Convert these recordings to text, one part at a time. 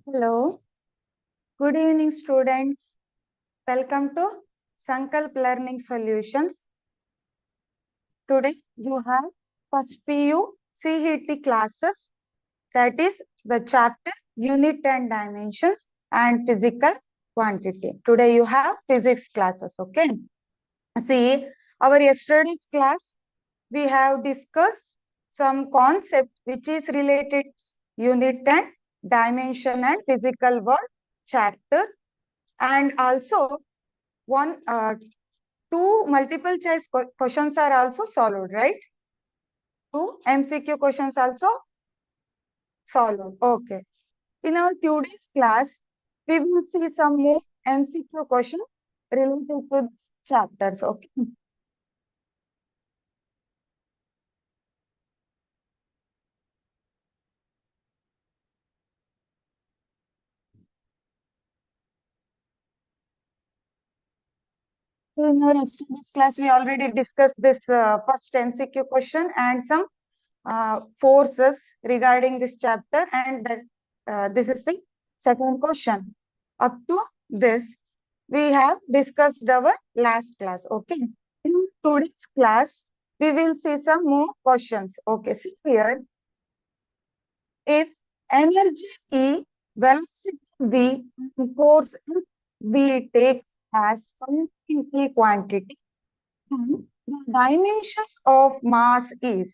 Hello, good evening, students. Welcome to Sankalp Learning Solutions. Today you have first PU CET classes, that is the chapter Unit and Dimensions and Physical Quantity. Today you have physics classes, okay? See, our yesterday's class, we have discussed some concept which is related to unit and dimension and physical world chapter, and also two multiple choice questions are also solved, right? Two MCQ questions also solved. Okay. In our today's class, we will see some more MCQ questions related to these chapters. Okay. So in our yesterday's class, we already discussed this first MCQ question and some forces regarding this chapter, and that this is the second question. Up to this, we have discussed our last class. Okay. In today's class, we will see some more questions. Okay. See here, if energy E, velocity V, and force we take as finite quantity, then the dimensions of mass is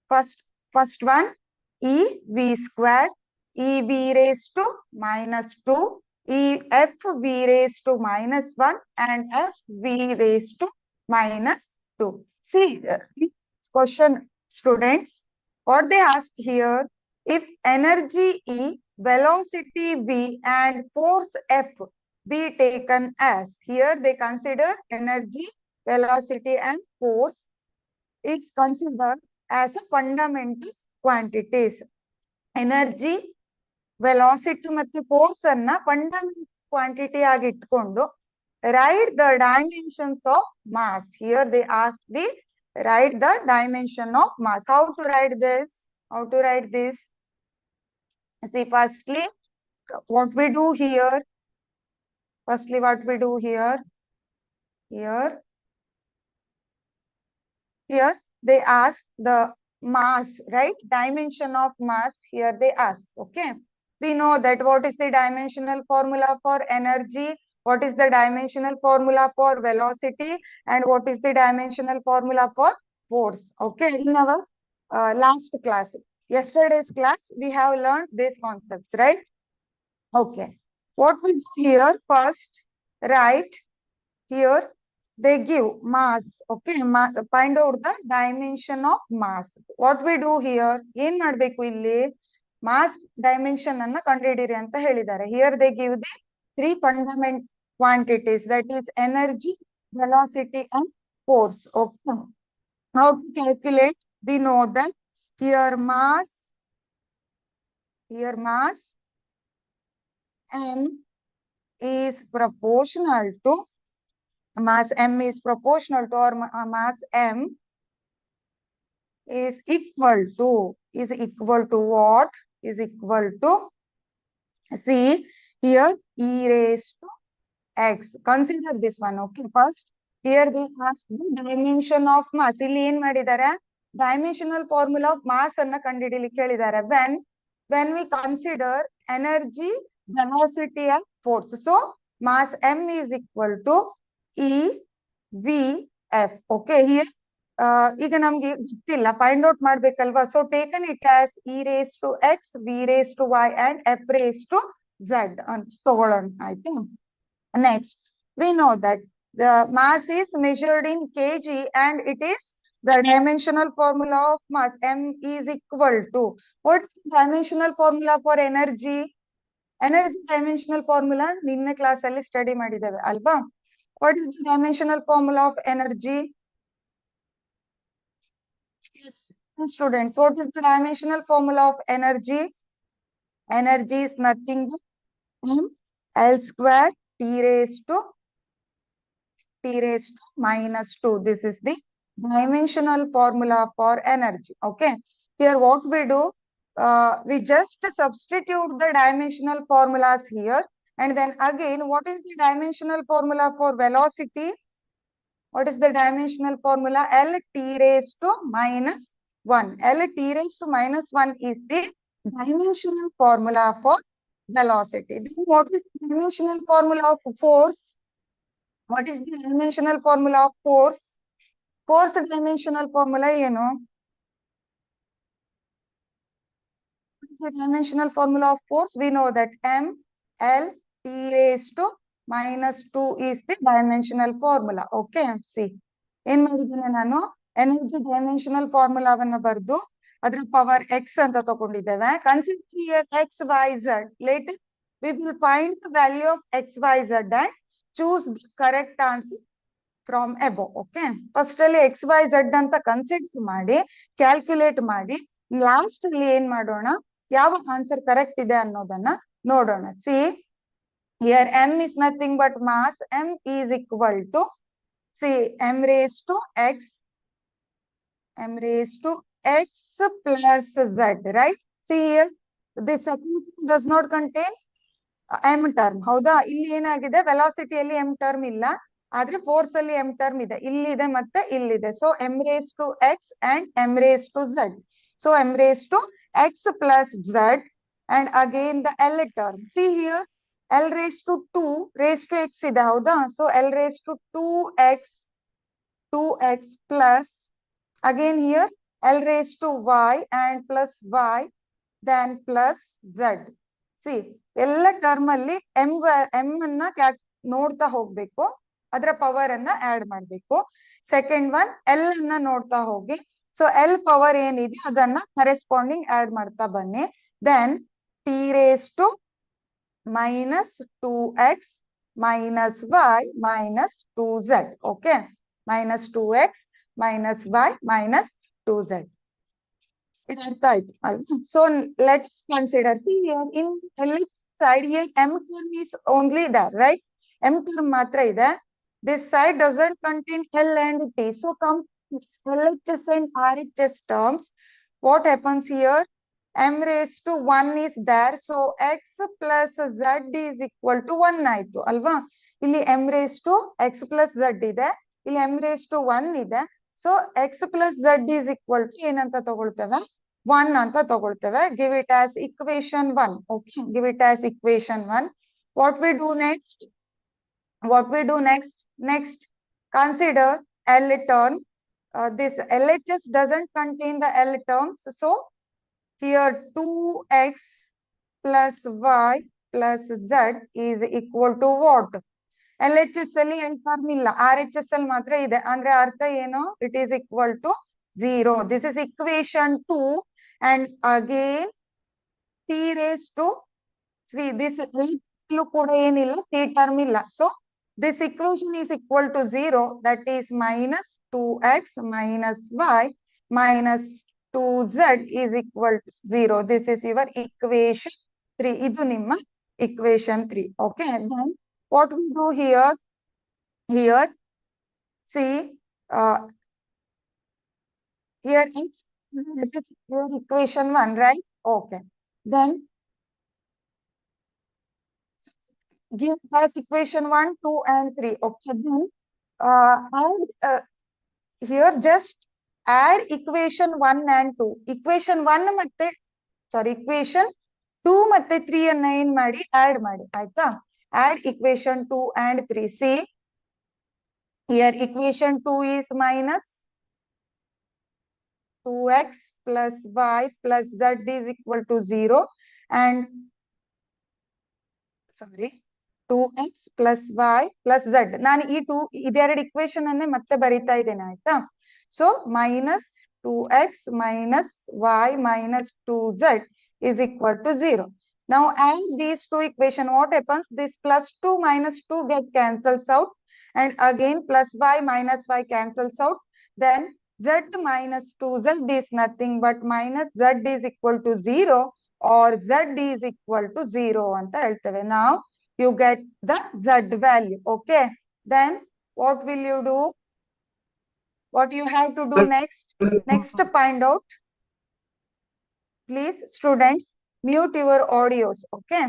first one E V square, E V raised to minus 2, E F V raised to minus 1, and F V raised to minus 2. See, this question, students, what they ask here, if energy E, velocity V, and force F be taken as, here they consider energy, velocity, and force is considered as a fundamental quantities. Energy, velocity ಮತ್ತು force ಅನ್ನ fundamental quantity ಆಗಿ ಇಟ್ಕೊಂಡು write the dimensions of mass. Here they ask the write the dimension of mass. How to write this? How to write this? See, firstly, what we do here? Firstly, what we do here? Here they ask the mass, right? Dimension of mass, here they ask. Okay. We know that what is the dimensional formula for energy, what is the dimensional formula for velocity, and what is the dimensional formula for force. Okay. In our last class, yesterday's class, we have learned these concepts, right? Okay. What we do here first, right? Here they give mass. Okay, find out the dimension of mass. What we do here, ಏನ್ ಮಾಡ್ಬೇಕು ಇಲ್ಲಿ mass dimension ಅನ್ನ ಕಂಡುಹಿಡಿಯಿರಿ ಅಂತ ಹೇಳಿದ್ದಾರೆ. Here they give the three fundamental quantities, that is energy, velocity, and force. Okay. How to calculate? We know that here mass m is proportional to mass m is proportional to, or mass m is equal to what? Is equal to, see here, e raised to x. Consider this one. Okay, first here they ask the dimension of mass. ಇಲ್ಲಿ ಏನ್ ಮಾಡಿದ್ದಾರೆ, dimensional formula of mass ಅನ್ನ ಕಂಡುಹಿಡಿಯಲಿಕ್ಕೆ ಹೇಳಿದ್ದಾರೆ. when we consider energy, velocity, and force, so mass m is equal to e v f. Okay, here ಈಗ ನಮ್ಗೆ ಗೊತ್ತಿಲ್ಲ, find out ಮಾಡ್ಬೇಕಲ್ವಾ? So taken it as E raise to X, V raise to Y, and F raise to Z ಅಂತ ತಗೊಳ್ಳೋಣ. ಆಯ್ತು. Next, we know that the mass is measured in kg, and it is the dimensional formula of mass. M is equal to, what's the dimensional formula for energy? Energy dimensional formula ನಿನ್ನೆ class ಅಲ್ಲಿ study ಮಾಡಿದ್ದೇವೆ ಅಲ್ವಾ? What is the dimensional formula of energy? Yes, students, what is the dimensional formula of energy? Energy is nothing but m L square T raised to minus 2. This is the dimensional formula for energy. Okay. Here what we do, we just substitute the dimensional formulas here. And then again, what is the dimensional formula for velocity? What is the dimensional formula? L t raised to minus 1. L t raised to minus 1 is the dimensional formula for velocity. Then what is the dimensional formula of force? What is the dimensional formula of force? Force dimensional formula, you know. What is the dimensional formula of force? We know that M L T raised to minus 2 is the dimensional formula. Okay, see. ಏನ್ ಮಾಡಿದ್ದೀನಿ ನಾನು energy dimensional ಫಾರ್ಮುಲಾವನ್ನ ಬರೆದು ಅದ್ರ power X ಅಂತ ತಗೊಂಡಿದ್ದೇವೆ. Consider here X Y Z. Later we will find the value of x y z and choose the correct answer from above. Okay, first ಅಲ್ಲಿ x y z ಅಂತ consider ಮಾಡಿ calculate ಮಾಡಿ last ಅಲ್ಲಿ ಏನ್ ಮಾಡೋಣ, ಯಾವ ಆನ್ಸರ್ ಕರೆಕ್ಟ್ ಇದೆ ಅನ್ನೋದನ್ನ ನೋಡೋಣ. See here m is nothing but mass. m is equal to, see, m raised to x plus z, right? See here, this second does not contain m term. ಹೌದಾ? ಇಲ್ಲಿ ಏನಾಗಿದೆ, ವೆಲಾಸಿಟಿಯಲ್ಲಿ m term ಇಲ್ಲ, ಆದ್ರೆ force ಅಲ್ಲಿ m term ಇದೆ. ಇಲ್ಲಿದೆ ಮತ್ತೆ ಇಲ್ಲಿದೆ. So m raised to x and m raised to z. So m raised to x plus z and again the L term. See here, L raised to 2 raised to x ಇದೆ, ಹೌದಾ? So L raised to 2x plus, again here L raised to y and plus y, then plus z. See, ಎಲ್ಲ term ಅಲ್ಲಿ m ಅನ್ನ ನೋಡ್ತಾ ಹೋಗ್ಬೇಕು, ಅದರ power ಅನ್ನ add ಮಾಡ್ಬೇಕು. ಸೆಕೆಂಡ್ ಒನ್ L ಅನ್ನ ನೋಡ್ತಾ ಹೋಗಿ, ಸೊ L ಪವರ್ ಏನಿದೆ ಅದನ್ನ ಕರೆಸ್ಪಾಂಡಿಂಗ್ ಆಡ್ ಮಾಡ್ತಾ ಬನ್ನಿ. Then t raised to minus 2x minus y minus 2z. Okay, minus 2x minus y minus 2z. ಇದು ಅರ್ಥ ಆಯ್ತು ಅಲ್ವಾ? So let's consider. See here in left side here m term is only there, right? m term ಮಾತ್ರ ಇದೆ. This side doesn't contain L and T. So come LHS and RHS terms. What happens here? M raised to 1 is there. So x plus z is equal to 1 ಆಯ್ತು ಅಲ್ವಾ? ಇಲ್ಲಿ m raised to x plus z ಇದೆ, ಇಲ್ಲಿ m raised to 1 ಇದೆ. So x plus z is equal to ಏನಂತ ತಗೊಳ್ತೇವೆ? 1 ಅಂತ ತಗೊಳ್ತೇವೆ. Give it as equation 1. Okay, give it as equation 1. What we do next? Next, consider L term. This LHS doesn't contain the L terms. So here 2x plus y plus z is equal to what? LHS ಅಲ್ಲಿ n term ಇಲ್ಲ, RHS ಅಲ್ಲಿ ಮಾತ್ರ ಇದೆ. ಅಂದ್ರೆ ಅರ್ಥ ಏನು? It is equal to 0. This is equation 2. And again t raised to, see, this ಕೂಡ ಏನಿಲ್ಲ, t term ಇಲ್ಲ. So this equation is equal to 0. That is minus 2x minus y minus 2z is equal to 0. This is your equation 3. ಇದು ನಿಮ್ಮ equation 3. Okay, then what we do here, see, here x, that is your equation 1, right? Okay, then give us equation 1, 2 and 3. Okay, then add here, just add equation 1 and 2. Equation 1 ಮತ್ತೆ, sorry, equation 2 ಮತ್ತೆ 3 ಅನ್ನ ಏನ್ ಮಾಡಿ, add ಮಾಡಿ, ಆಯ್ತಾ? Add equation 2 and 3. See, here equation 2 is minus 2x plus y plus z is equal to 0 and, sorry, 2x plus y plus z. ನಾನು ಈ ಇದೆರಡು ಇಕ್ವೇಶನ್ ಅನ್ನೇ ಮತ್ತೆ ಬರೀತಾ ಇದ್ದೇನೆ, ಆಯ್ತಾ? So minus 2x minus y minus 2z is equal to 0. Now add these two equations. What happens? This plus 2 minus 2 get cancels out, and again plus y minus y cancels out. Then z minus 2z is nothing but minus z is equal to 0 or z is equal to 0 ಅಂತ ಹೇಳ್ತೇವೆ. Now you get the z value. Okay, then what will you do? What you have to do next? Next, find out please students mute your audios. Okay,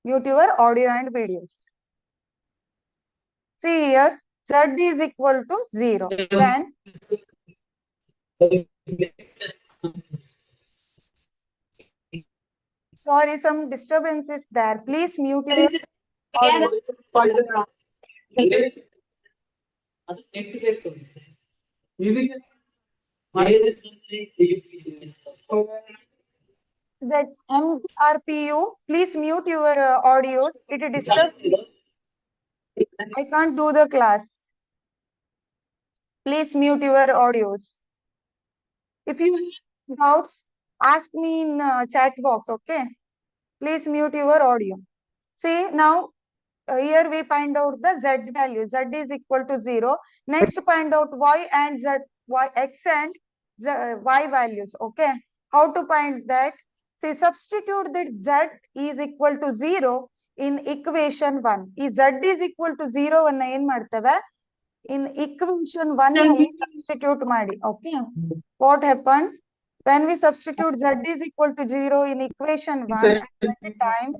mute your audio and videos. See here, z is equal to 0. Then sorry, some disturbance is there. Please mute your audio. That MRPU, please mute your audios. It disturbs me. I can't do the class. Please mute your audios. If you have doubts, ask me in chat box. Okay. Please mute your audio. See now here we find out the z value. Z is equal to 0. Next find out y and z, x and y values. Okay. How to find that? See, substitute that z is equal to 0 in equation 1. Is z is equal to 0 ಅನ್ನ ಏನ್ ಮಾಡ್ತೇವೆ? In equation 1 ನಲ್ಲಿ substitute ಮಾಡಿ. Okay. What happened? When we substitute z is equal to 0 in equation 1, at that time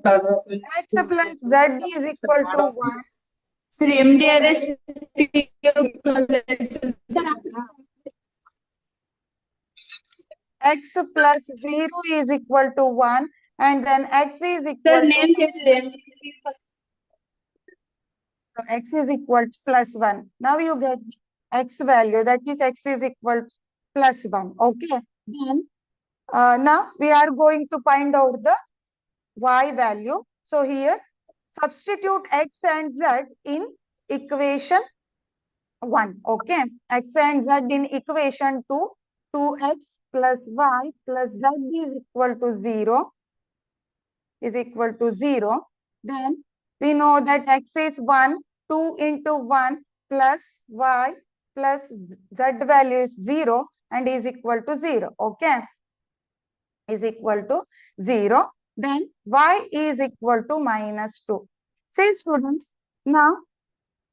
x plus z is equal to 1. Sir, MDRS X plus 0 is equal to 1 and then x is equal to so x is equal to plus 1. Now you get x value, that is x is equal to plus 1. Okay. Then now we are going to find out the y value. So here substitute x and z in equation 1. Okay. X and z in equation 2. 2x plus y plus z is equal to 0. Then we know that x is 1. 2 into 1 plus y plus z value is 0 and is equal to 0. Okay. Is equal to 0. Then y is equal to minus 2. See students, now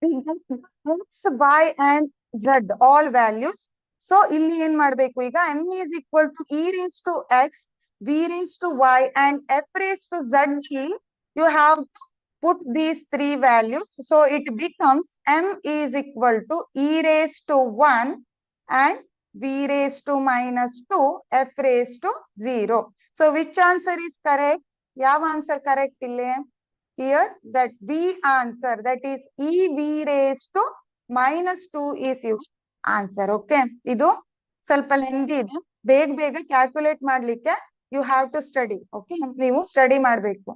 we get x, y and z all values. So ಇಲ್ಲಿ ಏನ್ ಮಾಡ್ಬೇಕು ಈಗ m is equal to e raised to x, v raised to y and f raised to z. You have to put these three values. So it becomes m is equal to e raised to 1 and v raised to minus 2, f raised to 0. So which answer is correct? Yav answer correct ille? Here that B answer, that is EV raised to minus 2 is your answer. Okay. Idu ಸ್ವಲ್ಪ lengthy ಇದೆ. ಬೇಗ calculate ಮಾಡ್ಲಿಕ್ಕೆ you have to study. Okay. ನೀವು study ಮಾಡಬೇಕು.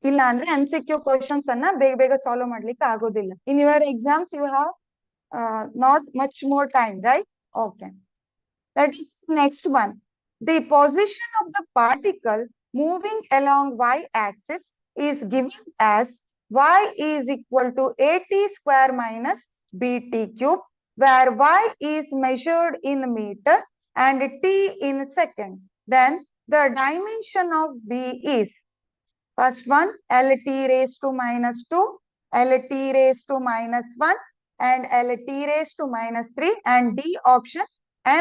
ಇಲ್ಲ ಅಂದ್ರೆ MCQ questions ಅನ್ನ ಬೇಗ ಸಾಲ್ವ್ ಮಾಡ್ಲಿಕ್ಕೆ ಆಗೋದಿಲ್ಲ. In your exams you have not much more time, right? Okay. That is next one. The position of the particle moving along y-axis is given as y is equal to at square minus bt cube, where y is measured in meter and t in second. Then the dimension of B is, first one, LT raised to minus 2, LT raised to minus 1 and LT raised to minus 3, and D option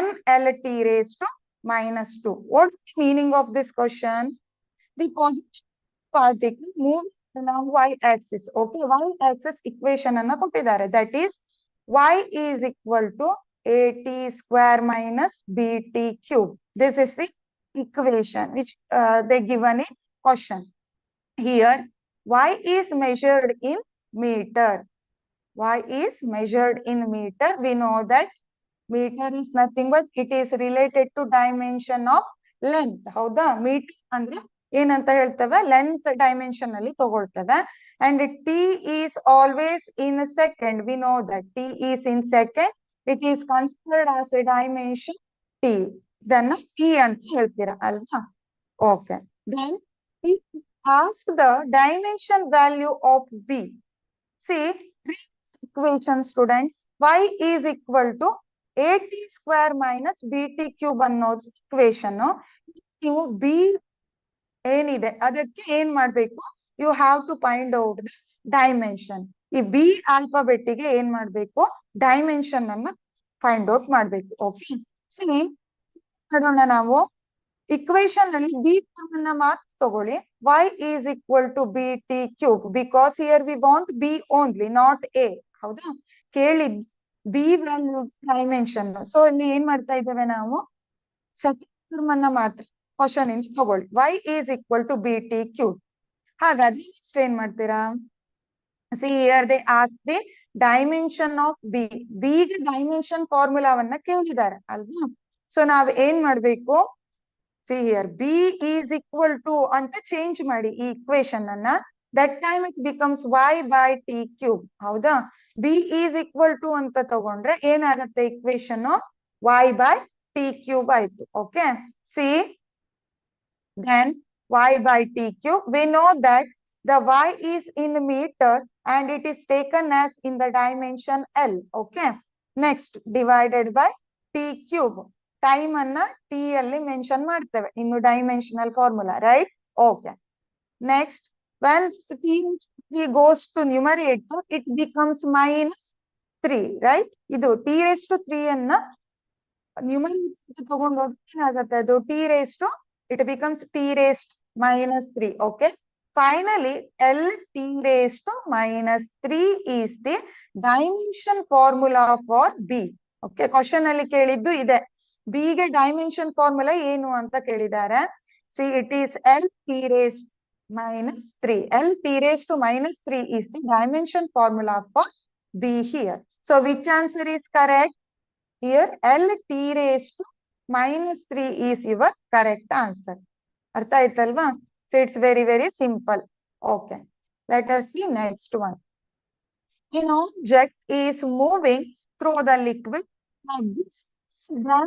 MLT raised to minus 2. What's the meaning of this question? The position particle moves along y-axis. Okay, y-axis equation anna kottidare. That is y is equal to at square minus bt cube. This is the equation which they given in question. Here y is measured in meter. Y is measured in meter. We know that meter is nothing but it is related to dimension of length. ಹೌದಾ? Metre ಅಂದ್ರೆ ಏನಂತ ಹೇಳ್ತೇವೆ? Length dimension ಅಲ್ಲಿ ತಗೊಳ್ತೇವೆ. And t is always in second. We know that t is in second. It is considered as a dimension t. Then t ಅಂತ ಹೇಳ್ತೀರಾ ಅಲ್ವಾ? Okay. Then if ask the dimension value of b. See, equation students, y is equal to at square minus bt cube ಅನ್ನೋದು equation. ನೀವು b ಏನಿದೆ ಅದಕ್ಕೆ ಏನ್ ಮಾಡ್ಬೇಕು? You have to find out the dimension. ಈ b alphabet ಗೆ ಏನ್ ಮಾಡ್ಬೇಕು? Dimension ಅನ್ನ find out ಮಾಡ್ಬೇಕು. Okay. See, ಮಾಡೋಣ ನಾವು ಇಕ್ವೇಶನ್ ಅಲ್ಲಿ ಬಿ ಟರ್ಮ್ ಅನ್ನ ಮಾತ್ರ ತಗೊಳ್ಳಿ. y is equal to bt cube because here we want b only, not a. ಹೌದಾ? ಕೇಳಿದ್ ಬಿ ವ್ಯಾಲ್ಯೂ ಡೈಮೆನ್ಷನ್. ಸೊ ಇಲ್ಲಿ ಏನ್ ಮಾಡ್ತಾ ಇದ್ದೇವೆ ನಾವು, ಸೆಕೆಂಡ್ ಟರ್ಮ್ ಅನ್ನ ಮಾತ್ರ ಕ್ವಶನ್ ಇಂಚ್ ತಗೊಳ್ಳಿ. y is equal to bt cube. ಹಾಗಾದ್ರೆ ನೆಕ್ಸ್ಟ್ ಏನ್ ಮಾಡ್ತೀರಾ, see here they ask the dimension of b. b ಗೆ ಡೈಮೆನ್ಷನ್ ಫಾರ್ಮುಲಾವನ್ನ ಕೇಳಿದ್ದಾರೆ ಅಲ್ವಾ? ಸೊ ನಾವ್ ಏನ್ ಮಾಡ್ಬೇಕು, see here b is equal to ಅಂತ ಚೇಂಜ್ ಮಾಡಿ ಈ ಇಕ್ವೇಶನ್ ಅನ್ನ. that time it becomes y by t cube. ಹೌದಾ? b is equal to ಅಂತ ತಗೊಂಡ್ರೆ ಏನಾಗತ್ತೆ equation, y by t cube ಆಯ್ತು. Okay, see then y by t cube, we know that the y is in meter and it is taken as in the dimension L. Okay, next divided by t cube. Time ಅನ್ನ t ಅಲ್ಲಿ mention ಮಾಡ್ತೇವೆ ಇನ್ನು dimensional formula, right? Okay, next when t goes to numerator it becomes -3, right? ಇದು t raised to 3 ಅನ್ನ numerator ತಗೊಂಡು ಏನಾಗುತ್ತೆ, ಅದು t raised to, it becomes t raised -3. okay, finally L t raised to -3 is the dimension formula for b. okay, question ಅಲ್ಲಿ ಕೇಳಿದ್ದು ಇದೆ, b ಗೆ dimension formula ಏನು ಅಂತ ಕೇಳಿದ್ದಾರೆ. see it is L t raised -3. L t raised to -3 is the dimension formula for b here. So which answer is correct? Here L t raised to -3 is your correct answer. ಅರ್ಥ ಆಯ್ತಲ್ವಾ? So it's very, very simple. Okay, let us see next one. An object is moving through the liquid like this. The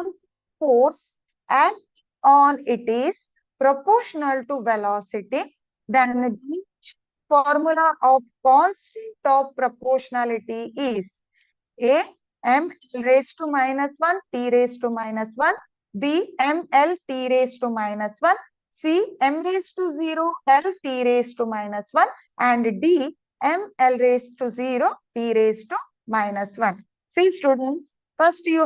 force acting on it is proportional to velocity. Then the formula of constant of proportionality is A m l raised to -1 t raised to -1, b m l t raised to -1, c m raised to 0 l t raised to -1, and d m l raised to 0 t raised to -1. See students, first you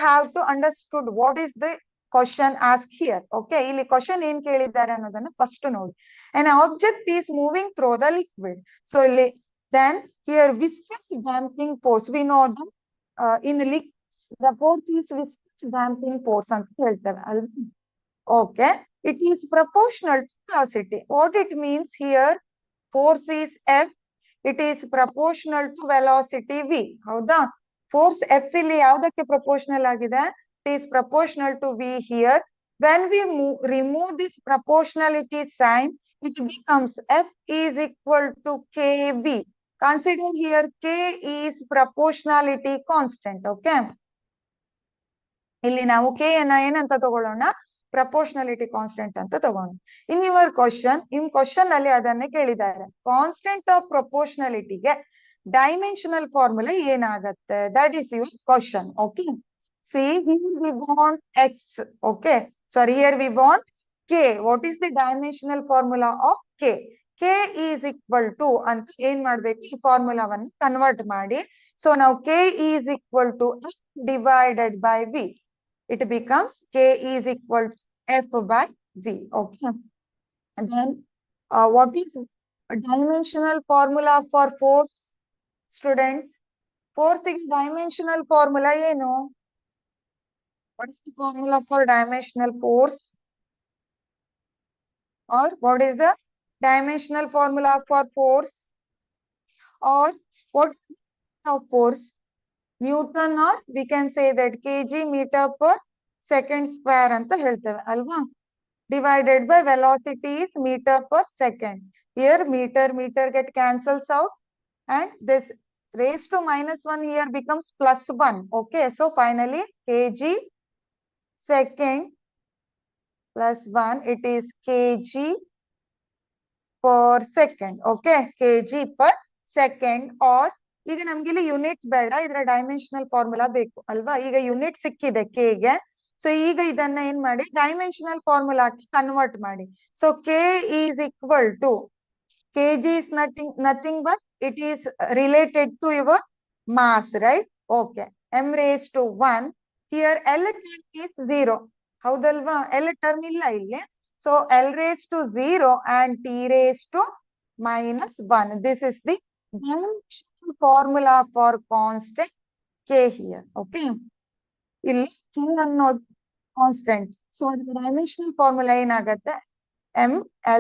have to understood what is the question asked here. okay, ಇಲ್ಲಿ question ಏನ್ ಕೇಳಿದ್ದಾರೆ ಅನ್ನೋದನ್ನ first ನೋಡಿ. an object is moving through the liquid. so ಇಲ್ಲಿ then here viscous damping force, we know that in liquids the force is viscous damping force ಅಂತ ಹೇಳ್ತೇವೆ ಅಲ್ವಾ? okay, it is proportional to velocity. what it means here, force is F, it is proportional to velocity V. ಹೌದಾ? force F ಇಲ್ಲಿ ಯಾವುದಕ್ಕೆ proportional ಆಗಿದೆ? it is proportional to V here. when we remove this proportionality sign, it becomes F is equal to kV. Consider here K is proportionality constant. okay, ಇಲ್ಲಿ ನಾವು K ಅನ್ನ ಏನಂತ ತಗೊಳ್ಳೋಣ, proportionality constant ಅಂತ ತಗೋಣ. ಇನ್ ಯುವರ್ ಕ್ವಶನ್, ಕ್ವಶನ್ ಅಲ್ಲಿ ಅದನ್ನೇ ಕೇಳಿದ್ದಾರೆ. ಕಾನ್ಸ್ಟೆಂಟ್ ಆಫ್ ಪ್ರಪೋರ್ಷನಾಲಿಟಿಗೆ ಡೈಮೆನ್ಷನಲ್ ಫಾರ್ಮುಲಾ ಏನಾಗತ್ತೆ, that is your question. Okay, see here we want x. Okay, sorry, here we want k. What is the dimensional formula of k? k is equal to ಅಂತ ಏನ್ ಮಾಡ್ಬೇಕು, ಈ ಫಾರ್ಮುಲಾವನ್ನು convert ಮಾಡಿ. So ನಾವು k is equal to f divided by v. it becomes k is equal to f by v. okay, and then what is a dimensional formula for force? students, force ಗೆ dimensional formula ಏನು? what is the formula for dimensional force? or what is the dimensional formula for force? or what is the of force? Newton, or we can say that kg meter per second square ಅಂತ ಹೇಳ್ತೇವೆ ಅಲ್ವಾ? divided by velocity is meter per second. here meter get cancels out and this raised to -1 here becomes +1. okay, so finally kg second plus 1, it is kg per second. okay, kg per second. or ಈಗ ನಮ್ಗೆ ಇಲ್ಲಿ unit ಬೇಡ, ಇದರ dimensional formula ಬೇಕು ಅಲ್ವಾ? ಈಗ unit ಸಿಕ್ಕಿದೆ k ಗೆ. ಸೊ ಈಗ ಇದನ್ನ ಏನ್ ಮಾಡಿ, ಡೈಮೆನ್ಷನಲ್ ಫಾರ್ಮುಲಾ ಕನ್ವರ್ಟ್ ಮಾಡಿ. So k is equal to, kg is nothing but it is related to your mass, right? okay, m raised to 1, here L is 0. ಹೌದಲ್ವಾ? L ಟರ್ಮ್ ಇಲ್ಲ ಇಲ್ಲಿ. So L raised to 0 and T raised to -1. This is the dimensional formula for constant K here. Okay. ಇಲ್ಲಿ K ಅನ್ನೋದು constant. So ಅದ್ರ dimensional formula ಏನಾಗತ್ತೆ? M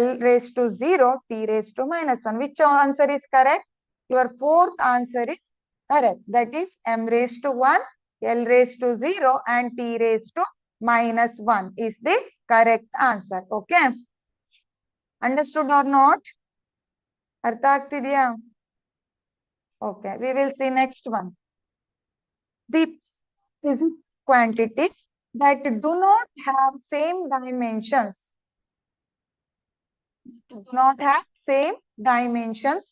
L raised to 0 T raised to -1. Which answer is correct? Your fourth answer is correct. That is M raised to 1, L raised to 0 and T raised to -1 is the correct answer. Okay. Understood or not? ಅರ್ಥ ಆಗ್ತಿದೆಯಾ? Okay. We will see next one. The physics quantities that do not have same dimensions. Do not have same dimensions.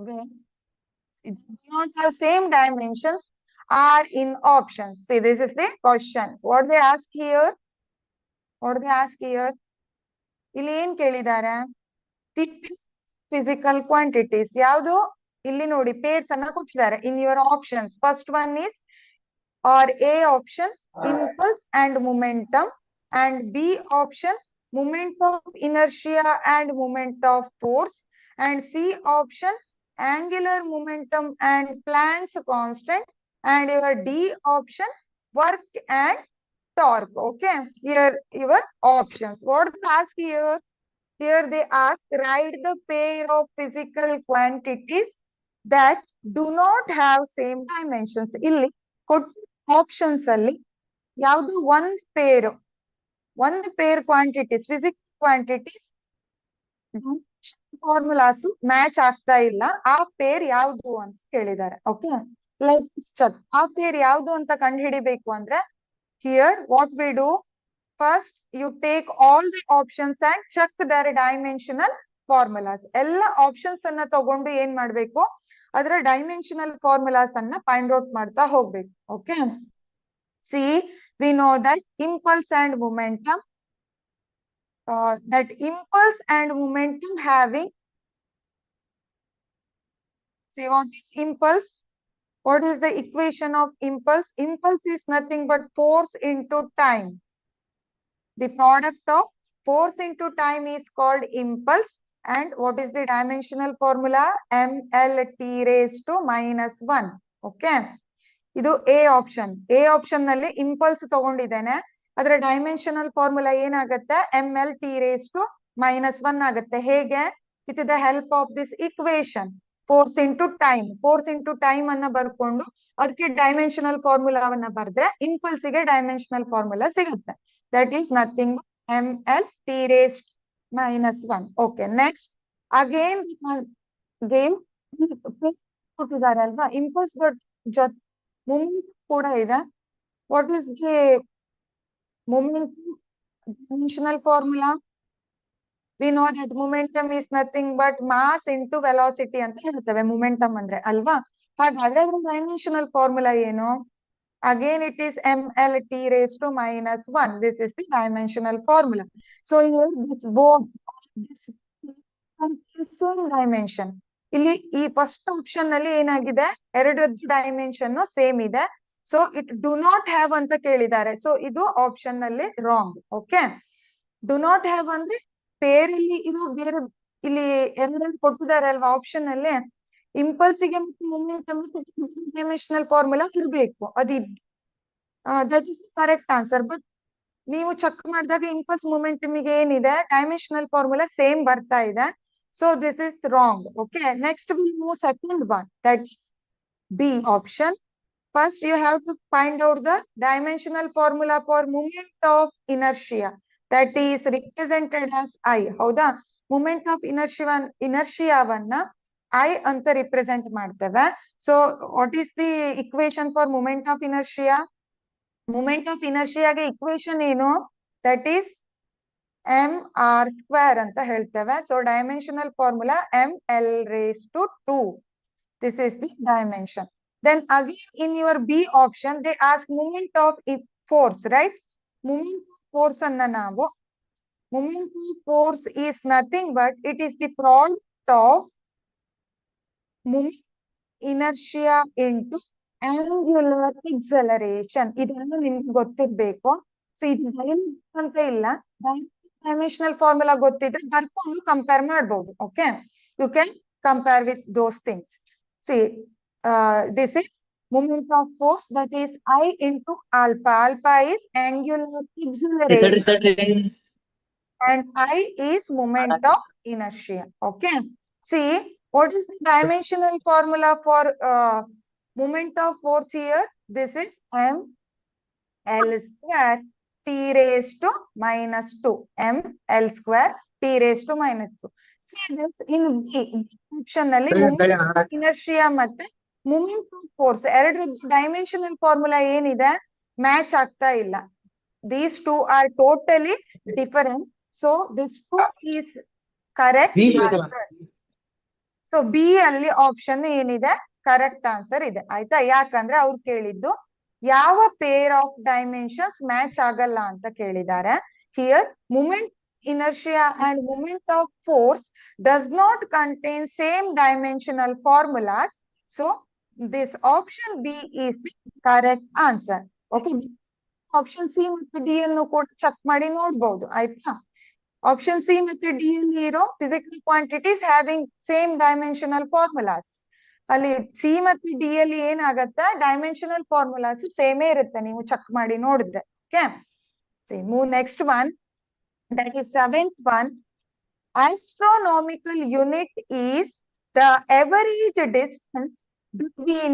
When it does not have same dimensions are in options. See, this is the question. What they ask here? What they ask here? ಇಲ್ಲಿ ಏನ್ ಕೇಳಿದ್ದಾರೆ? Physical quantities. ಯಾವುದು? ಇಲ್ಲಿ ನೋಡಿ pairs ಅನ್ನ ಕೊಟ್ಟಿದ್ದಾರೆ. In your options, first one is or A option impulse and momentum, and B option moment of inertia and moment of force, and C option angular momentum and Planck's constant, and your D option work and torque. Okay, here your options. What they ask here? Here they ask, write the pair of physical quantities that do not have same dimensions. ಇಲ್ಲಿ options ಅಲ್ಲಿ ಯಾವುದು ಒಂದು pair quantities, physics quantities formulas match ಆಗ್ತಾ ಇಲ್ಲ. ಆ peer ಯಾವುದು ಅಂತ ಕೇಳಿದ್ದಾರೆ. ಓಕೆ, ಲೈಕ್ ಆ ಪೇರ್ ಯಾವುದು ಅಂತ ಕಂಡು ಹಿಡಿಬೇಕು ಅಂದ್ರೆ here what we do, first you take all the options and check their dimensional formulas. ಎಲ್ಲ ಆಪ್ಷನ್ಸ್ ಅನ್ನ ತಗೊಂಡು ಏನ್ ಮಾಡ್ಬೇಕು, ಅದರ ಡೈಮೆನ್ಷನಲ್ ಫಾರ್ಮುಲಾಸ್ ಅನ್ನ ಫೈಂಡ್ ಔಟ್ ಮಾಡ್ತಾ ಹೋಗ್ಬೇಕು. Okay, see, we know that impulse and momentum, having, see what is impulse? What is the equation of impulse? Impulse is nothing but force into time. The product of force into time is called impulse. And what is the dimensional formula? MLT raised to -1. Okay. ಇದು A option. A option ನಲ್ಲಿ impulse ತಗೊಂಡಿದ್ದೇನೆ. ಅದರ dimensional formula ಏನಾಗುತ್ತೆ? MLT raised to -1 ಆಗುತ್ತೆ. ಹೇಗೆ? With the help of this equation, force into time. Force into time ಅನ್ನ ಬರ್ಕೊಂಡು ಅದಕ್ಕೆ ಡೈಮೆನ್ಷನಲ್ ಫಾರ್ಮುಲಾವನ್ನ ಬರೆದ್ರೆ ಇಂಪಲ್ಸ್ ಗೆ ಡೈಮೆನ್ಷನಲ್ ಫಾರ್ಮುಲಾ ಸಿಗುತ್ತೆ. That is nothing MLT raised to -1. Okay, next again ಗೇಮ್ ಕೊಟ್ಟಿದ್ದಾರೆ ಅಲ್ವಾ, ಇಂಪಲ್ಸ್ ಜೊತೆ ಮೂಮೆಂಟ್ ಕೂಡ ಇದೆ. What is the moment dimensional formula? We know that momentum is nothing but mass into velocity ಅಂತ ಹೇಳ್ತೇವೆ momentum ಅಂದ್ರೆ ಅಲ್ವಾ. ಹಾಗಾದ್ರೆ ಅದ್ರ ಡೈಮೆನ್ಷನಲ್ ಫಾರ್ಮುಲಾ ಏನು? Again it is MLT raised to -1. This is the dimensional formula. So here this both same dimension. ಇಲ್ಲಿ ಈ first option ನಲ್ಲಿ ಏನಾಗಿದೆ, ಎರಡರದ್ದು ಡೈಮೆನ್ಷನ್ ಸೇಮ್ ಇದೆ. So it do not have ಅಂತ ಕೇಳಿದ್ದಾರೆ. ಸೊ ಇದು ಆಪ್ಷನ್ ನಲ್ಲಿ wrong. Okay, do not have ಅಂದ್ರೆ ಪೇರ್ ಇಲ್ಲಿ ಇದು ಬೇರೆ, ಇಲ್ಲಿ ಎರಡೆರಡು ಕೊಟ್ಟಿದ್ದಾರೆ ಅಲ್ವಾ ಆಪ್ಷನ್ ಅಲ್ಲಿ. ಇಂಪಲ್ಸಿಗೆ ಮತ್ತು ಮೊಮೆಂಟಮ್ ಡೈಮೆನ್ಷನಲ್ ಫಾರ್ಮುಲಾ ಇರಬೇಕು, that is correct answer. But ನೀವು ಚೆಕ್ ಮಾಡಿದಾಗ ಇಂಪಲ್ಸ್ ಮೊಮೆಂಟಮ್ ಗೆ ಏನಿದೆ, ಡೈಮೆನ್ಷನಲ್ ಫಾರ್ಮುಲಾ ಸೇಮ್ ಬರ್ತಾ ಇದೆ. So this is wrong. Okay, next we'll move second one, that's B option. First you have to find out the dimensional formula for moment of inertia, that is represented as I. ಹೌದಾ? moment of inertiaವನ್ನ I ಅಂತ represent ಮಾಡ್ತೇವೆ. So what is the equation for moment of inertia? moment of inertia ಗೆ equation ಏನು? That is mr square ಅಂತ ಹೇಳ್ತೇವೆ. So dimensional formula ML raised to 2. This is the dimension. Then again in your B option they ask moment of force, right? Moment of force ಅನ್ನ ನಾವು, moment of force is nothing but it is the product of moment inertia into angular acceleration ಇದೆಲ್ಲ ನಿಮ್ಗೆ ಗೊತ್ತಿರ್ಬೇಕು. So ಇದು ಅಂತ ಇಲ್ಲ, dimensional formula ಗೊತ್ತಿದ್ರೆ ಬರ್ಕೊಂಡು ಕಂಪೇರ್ ಮಾಡ್ಬೋದು. Okay, you can compare with those things. See this is moment of force, that is I into alpha. Alpha is angular acceleration and I is moment of inertia. Okay, see what is the dimensional formula for moment of force here? This is m l square t raised to minus 2. m l square t raised to minus 2. See this in function ನಲ್ಲಿ inertia ಮತ್ತೆ moment of force ಎರಡರದ್ದು dimensional formula ಏನಿದೆ match ಆಗ್ತಾ ಇಲ್ಲ. These two are totally different. So this two is correct answer. So B ಅಲ್ಲಿ option ಏನಿದೆ correct answer ಇದೆ ಆಯ್ತಾ. ಯಾಕಂದ್ರೆ ಅವ್ರು ಕೇಳಿದ್ದು ಯಾವ ಪೇರ್ ಆಫ್ ಡೈಮೆನ್ಷನ್ಸ್ ಮ್ಯಾಚ್ ಆಗಲ್ಲ ಅಂತ ಕೇಳಿದ್ದಾರೆ. Here moment inertia and moment of force does not contain same dimensional formulas. So this option B is the correct answer. Okay, option C ಮತ್ತು ಡಿ ಅನ್ನು ಕೂಡ ಚೆಕ್ ಮಾಡಿ ನೋಡಬಹುದು ಆಯ್ತಾ. ಆಪ್ಷನ್ ಸಿ ಮತ್ತೆ ಡಿ ಅಲ್ಲಿ ಇರೋ physical quantities having same dimensional formulas. ಅಲ್ಲಿ ಸಿ ಮತ್ತೆ ಡಿ ಅಲ್ಲಿ ಏನಾಗತ್ತೆ ಡೈಮೆನ್ಷನಲ್ ಫಾರ್ಮುಲಾಸ್ ಸೇಮೇ ಇರುತ್ತೆ, ನೀವು ಚೆಕ್ ಮಾಡಿ ನೋಡಿದ್ರೆ. Okay, move next one, that is seventh one. Astronomical unit is the average distance between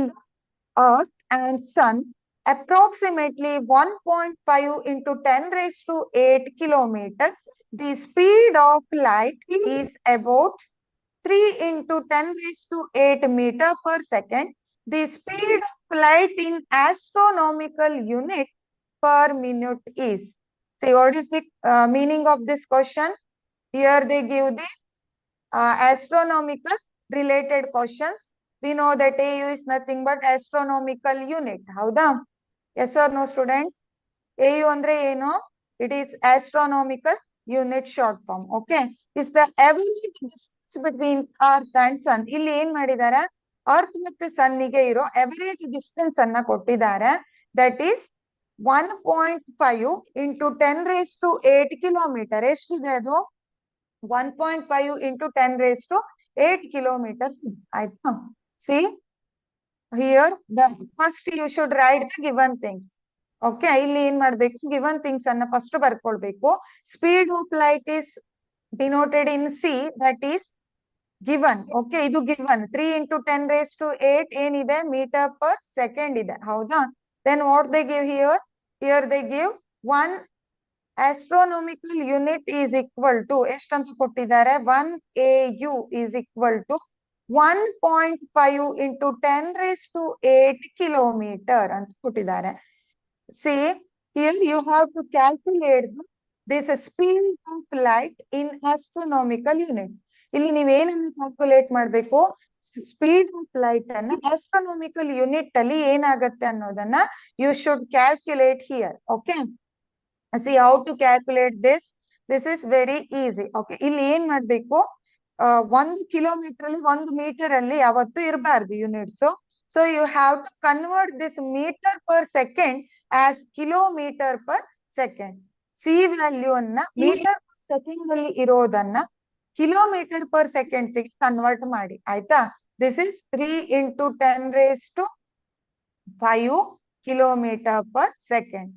Earth and Sun, approximately 1.5 into 10 raised to 8 kilometers. The speed of light is about 3 into 10 raised to 8 meter per second. The speed of light in astronomical unit per minute is. See, what is the meaning of this question? Here they give the astronomical related questions. We know that AU is nothing but astronomical unit. Howda? Yes or no, students? AU andre eno? It is astronomical unit short form. Okay. Is the average distance between Earth and Sun. Illi ಏನು ಮಾಡಿದ್ದಾರೆ, Earth ಮತ್ತೆ Sun ಗೆ ಇರೋ average distance ಅನ್ನ ಕೊಟ್ಟಿದ್ದಾರೆ. That is 1.5 into 10 raised to 8 kilometer. ಎಷ್ಟಿದೆ ಅದು? 1.5 into 10 raised to 8 kilometers. ಆಯ್ತಾ. See here, the first you should write the given things. Okay, ಇಲ್ಲಿ ಏನ್ ಮಾಡ್ಬೇಕು, given things ಅನ್ನ first ಬರ್ಕೊಳ್ಬೇಕು. Speed of light is denoted in C, that is given. Okay, ಇದು given 3 into 10 raised to 8 ಏನಿದೆ meter per second ಇದೆ. ಹೌದಾ? Then what they give here? Here they give 1 astronomical unit is equal to ಎಷ್ಟಂತ ಕೊಟ್ಟಿದ್ದಾರೆ, 1 AU is equal to 1.5 into 10 raised to 8 kilometer ಅಂತ ಕೊಟ್ಟಿದ್ದಾರೆ. See, here you have to calculate this speed of light in astronomical unit. ಇಲ್ಲಿ ನೀವೇನನ್ನು calculate ಮಾಡಬೇಕು, speed of light ಅನ್ನ astronomical unit ಅಲ್ಲಿ ಏನಾಗತ್ತೆ ಅನ್ನೋದನ್ನ you should calculate here. Okay, see how to calculate this. This is very easy. Okay, ಇಲ್ಲಿ ಏನ್ ಮಾಡ್ಬೇಕು, 1 ಕಿಲೋಮೀಟರ್ ಅಲ್ಲಿ 1 ಮೀಟರ್ ಅಲ್ಲಿ ಯಾವತ್ತು ಇರಬಾರ್ದು units. So you have to convert this metre per second as kilometre per second. C value ಅನ್ನ metre per second ಅಲ್ಲಿ ಇರೋದನ್ನ ಕಿಲೋಮೀಟರ್ ಪರ್ ಸೆಕೆಂಡ್ ಗೆ ಕನ್ವರ್ಟ್ ಮಾಡಿ ಆಯ್ತಾ. This is 3 into 10 raised to 5 kilometer per second.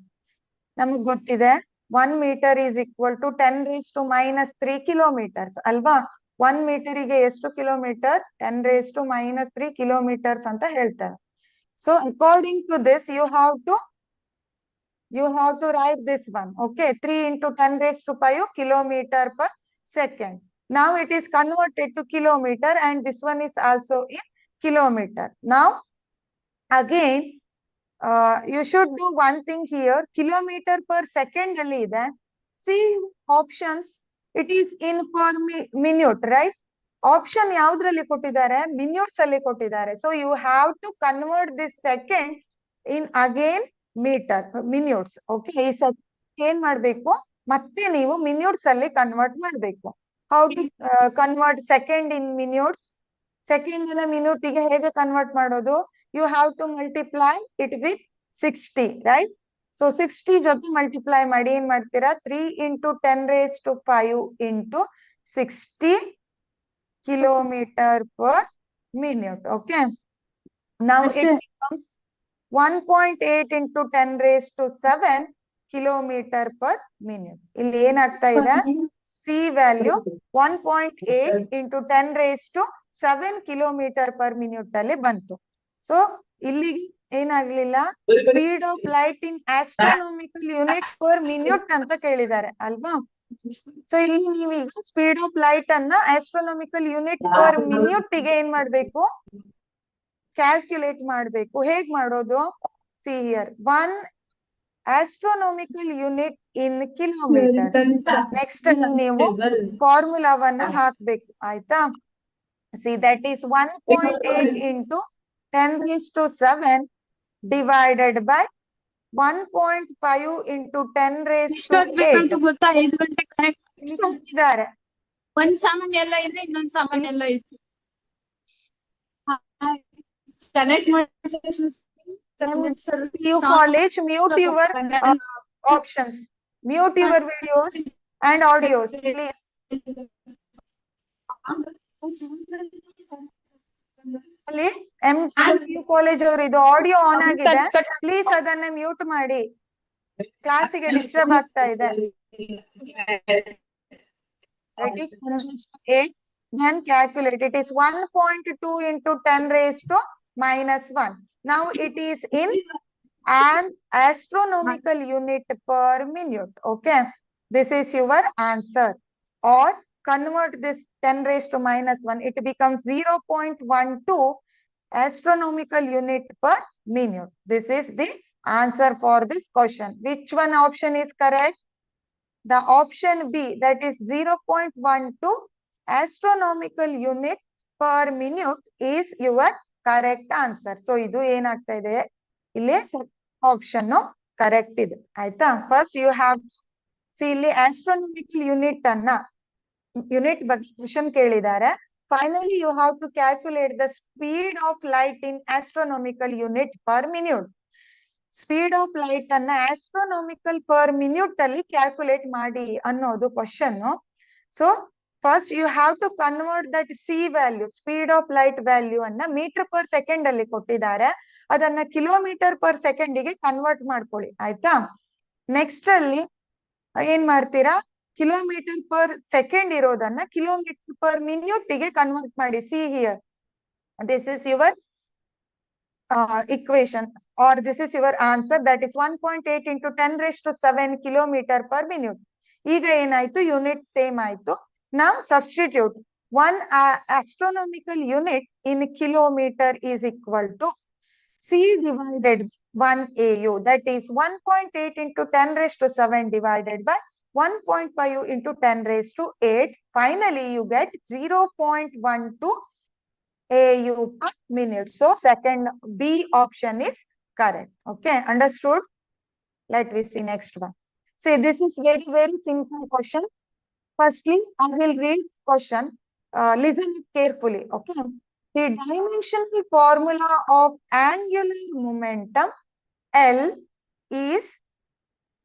ನಮಗ್ ಗೊತ್ತಿದೆ 1 meter is equal to 10 raised to minus 3 kilometers ಅಲ್ವಾ. 1 ಮೀಟರಿಗೆ ಎಷ್ಟು kilometre, 10 raised to minus 3 kilometers ಅಂತ ಹೇಳ್ತಾರೆ. So according to this you have to write this one. Okay, 3 into 10 raised to 5 kilometer per second. Now it is converted to kilometer and this one is also in kilometer. Now again you should do one thing here. Kilometer per second ಅಲ್ಲಿ ಇದೆ. See options, it is in per minute, right? Option ಯಾವ್ದ್ರಲ್ಲಿ ಕೊಟ್ಟಿದ್ದಾರೆ, minutes ಅಲ್ಲಿ ಕೊಟ್ಟಿದ್ದಾರೆ. So you have to convert this second in again metre minutes. Okay, ಈ second ಏನ್ ಮಾಡ್ಬೇಕು, ಮತ್ತೆ ನೀವು ಮಿನಿಟ್ಸ್ ಅಲ್ಲಿ ಕನ್ವರ್ಟ್ ಮಾಡ್ಬೇಕು. How to convert second in minutes? Second ನ ಮಿನಿಟ್ ಗೆ ಹೇಗೆ ಕನ್ವರ್ಟ್ ಮಾಡೋದು, you have to multiply it with 60, right? So 60 ಜೊತೆ multiply ಮಾಡಿ ಏನ್ ಮಾಡ್ತೀರಾ 3 into 10 raised to 5 into 60 kilometer per minute. Okay. Now it Mister- becomes 1.8 into 10 raised to 7 kilometer per minute. ಇಲ್ಲಿ ಏನಾಗ್ತಾ ಇದೆ C value 1.8 into 10 raised to 7 kilometer per minute ಅಲ್ಲಿ ಬಂತು. So ಇಲ್ಲಿಗೆ ಏನಾಗ್ಲಿಲ್ಲ speed of light in astronomical unit per minute ಅಂತ ಕೇಳಿದ್ದಾರೆ ಅಲ್ವಾ? ಸೊ ಇಲ್ಲಿ ನೀವೀಗ ಸ್ಪೀಡ್ ಆಫ್ ಲೈಟ್ ಅನ್ನ ಆಸ್ಟ್ರೋನಾಮಿಕಲ್ ಯೂನಿಟ್ ಪರ್ ಮಿನಿಟ್ ಗೆ ಏನ್ ಮಾಡ್ಬೇಕು ಕ್ಯಾಲ್ಕುಲೇಟ್ ಮಾಡ್ಬೇಕು. ಹೇಗ್ ಮಾಡೋದು? See here 1 astronomical unit in kilometers. Next ಅಲ್ಲಿ ನೀವು ಫಾರ್ಮುಲಾವನ್ನ ಹಾಕ್ಬೇಕು ಆಯ್ತಾ? See that is 1.8 into 10 raised to 7 divided by 1.5 into 10 raised to 8. ಗೊತ್ತಾ 5 ಗಂಟೆ ಇದ್ದಾರೆ ಒಂದ್ ಸಾಮಾನ್ಯ ಎಲ್ಲ ಇದ್ರೆ ಇನ್ನೊಂದ್ ಸಾಮಾನ್ಯ ಎಲ್ಲ ಇತ್ತು connect you college mute your options, mute your videos and audios please. ಅಲ್ಲಿ MGU ಕಾಲೇಜ್ ಅವರು ಇದು ಆಡಿಯೋ ಆನ್ ಆಗಿದೆ, ಪ್ಲೀಸ್ ಅದನ್ನ ಮ್ಯೂಟ್ ಮಾಡಿ, ಕ್ಲಾಸಿಗೆ ಡಿಸ್ಟರ್ಬ್ ಆಗ್ತಾ ಇದೆ. Ready? 8, then calculate. It is 1.2 into 10 raised to minus 1. Now it is in an astronomical unit per minute. Okay, this is your answer. Or convert this 10 raised to minus 1, it becomes 0.12 astronomical unit per minute. This is the answer for this question. Which one option is correct? The option B, that is 0.12 astronomical unit per minute is your correct answer. So ಇದು ಏನಾಗ್ತಾ ಇದೆ ಇಲ್ಲಿ option correct ಇದೆ ಆಯ್ತಾ? First you have see ಇಲ್ಲಿ astronomical unit ಅನ್ನ unit ಬಗ್ಗೆ question ಕೇಳಿದ್ದಾರೆ. Finally you have to calculate the speed of light in astronomical unit per minute. Speed of light ಅನ್ನ ಆಸ್ಟ್ರೋನಾಮಿಕಲ್ ಪರ್ ಮಿನಿಟ್ ಅಲ್ಲಿ ಕ್ಯಾಲ್ಕುಲೇಟ್ ಮಾಡಿ ಅನ್ನೋದು question. So first you have to convert that C value, speed of light value ಅನ್ನ metre per second ಅಲ್ಲಿ ಕೊಟ್ಟಿದ್ದಾರೆ, ಅದನ್ನ kilometre per second ಗೆ convert ಮಾಡ್ಕೊಳ್ಳಿ ಆಯ್ತಾ? ನೆಕ್ಸ್ಟ್ ಅಲ್ಲಿ ಏನ್ ಮಾಡ್ತೀರಾ, ಕಿಲೋಮೀಟರ್ ಪರ್ ಸೆಕೆಂಡ್ ಇರೋದನ್ನ ಕಿಲೋಮೀಟರ್ ಪರ್ ಮಿನಿಟ್ ಗೆ ಕನ್ವರ್ಟ್ ಮಾಡಿ. See here, this is your equation or this is your answer, that is 1.8 into 10 raised to 7 kilometer per minute. ಈಗ ಏನಾಯ್ತು, ಯೂನಿಟ್ ಸೇಮ್ ಆಯ್ತು. Now substitute 1 astronomical unit in kilometer is equal to C divided 1 AU, that is 1.8 into 10 raised to 7 divided by 1.5 into 10 raised to 8. Finally you get 0.12 AU per minute. So second B option is correct. Okay, understood? Let me see next one. See, this is very, very simple question. Firstly, I will read question. Listen it carefully. Okay. The dimensional formula of angular momentum L is,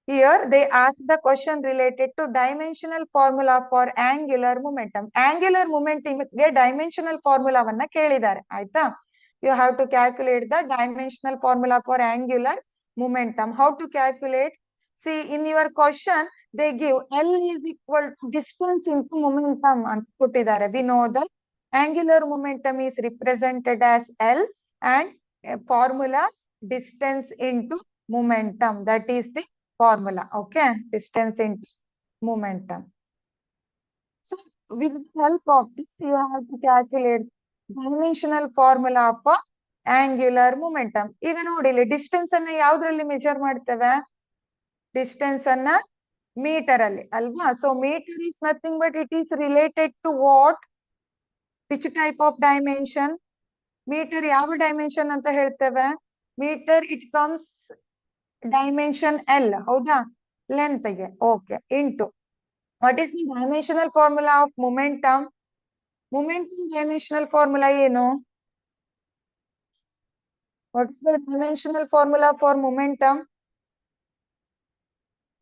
here they ask the question related to dimensional formula for angular momentum. Angular momentum ಗೆ dimensional formula ವನ್ನ ಕೇಳಿದ್ದಾರೆ ಆಯ್ತಾ? You have to calculate the dimensional formula for angular momentum. How to calculate? See, in your question they give L is equal to distance into momentum ಅಂತ ಕೊಟ್ಟಿದ್ದಾರೆ. We know that angular momentum is represented as L and formula distance into momentum, that is the formula. Okay, distance into momentum. So with the help of this you have to calculate dimensional formula for angular momentum. ಈಗ ನೋಡಿ ಇಲ್ಲಿ distance ಅನ್ನ ಯಾವ್ದ್ರಲ್ಲಿ measure ಮಾಡ್ತೇವೆ? Distance ಅನ್ನ metre ಅಲ್ಲಿ ಅಲ್ವಾ? So metre is nothing but it is related to what? Which type of dimension? Metre ಯಾವ ಡೈಮೆನ್ಷನ್ ಅಂತ ಹೇಳ್ತೇವೆ? Metre it comes dimension L, ಹೌದಾ? ಲೆಂತ್ ಗೆ. Okay, into what is the dimensional formula of momentum? Momentum dimensional formula ಏನು? What is the dimensional formula for momentum?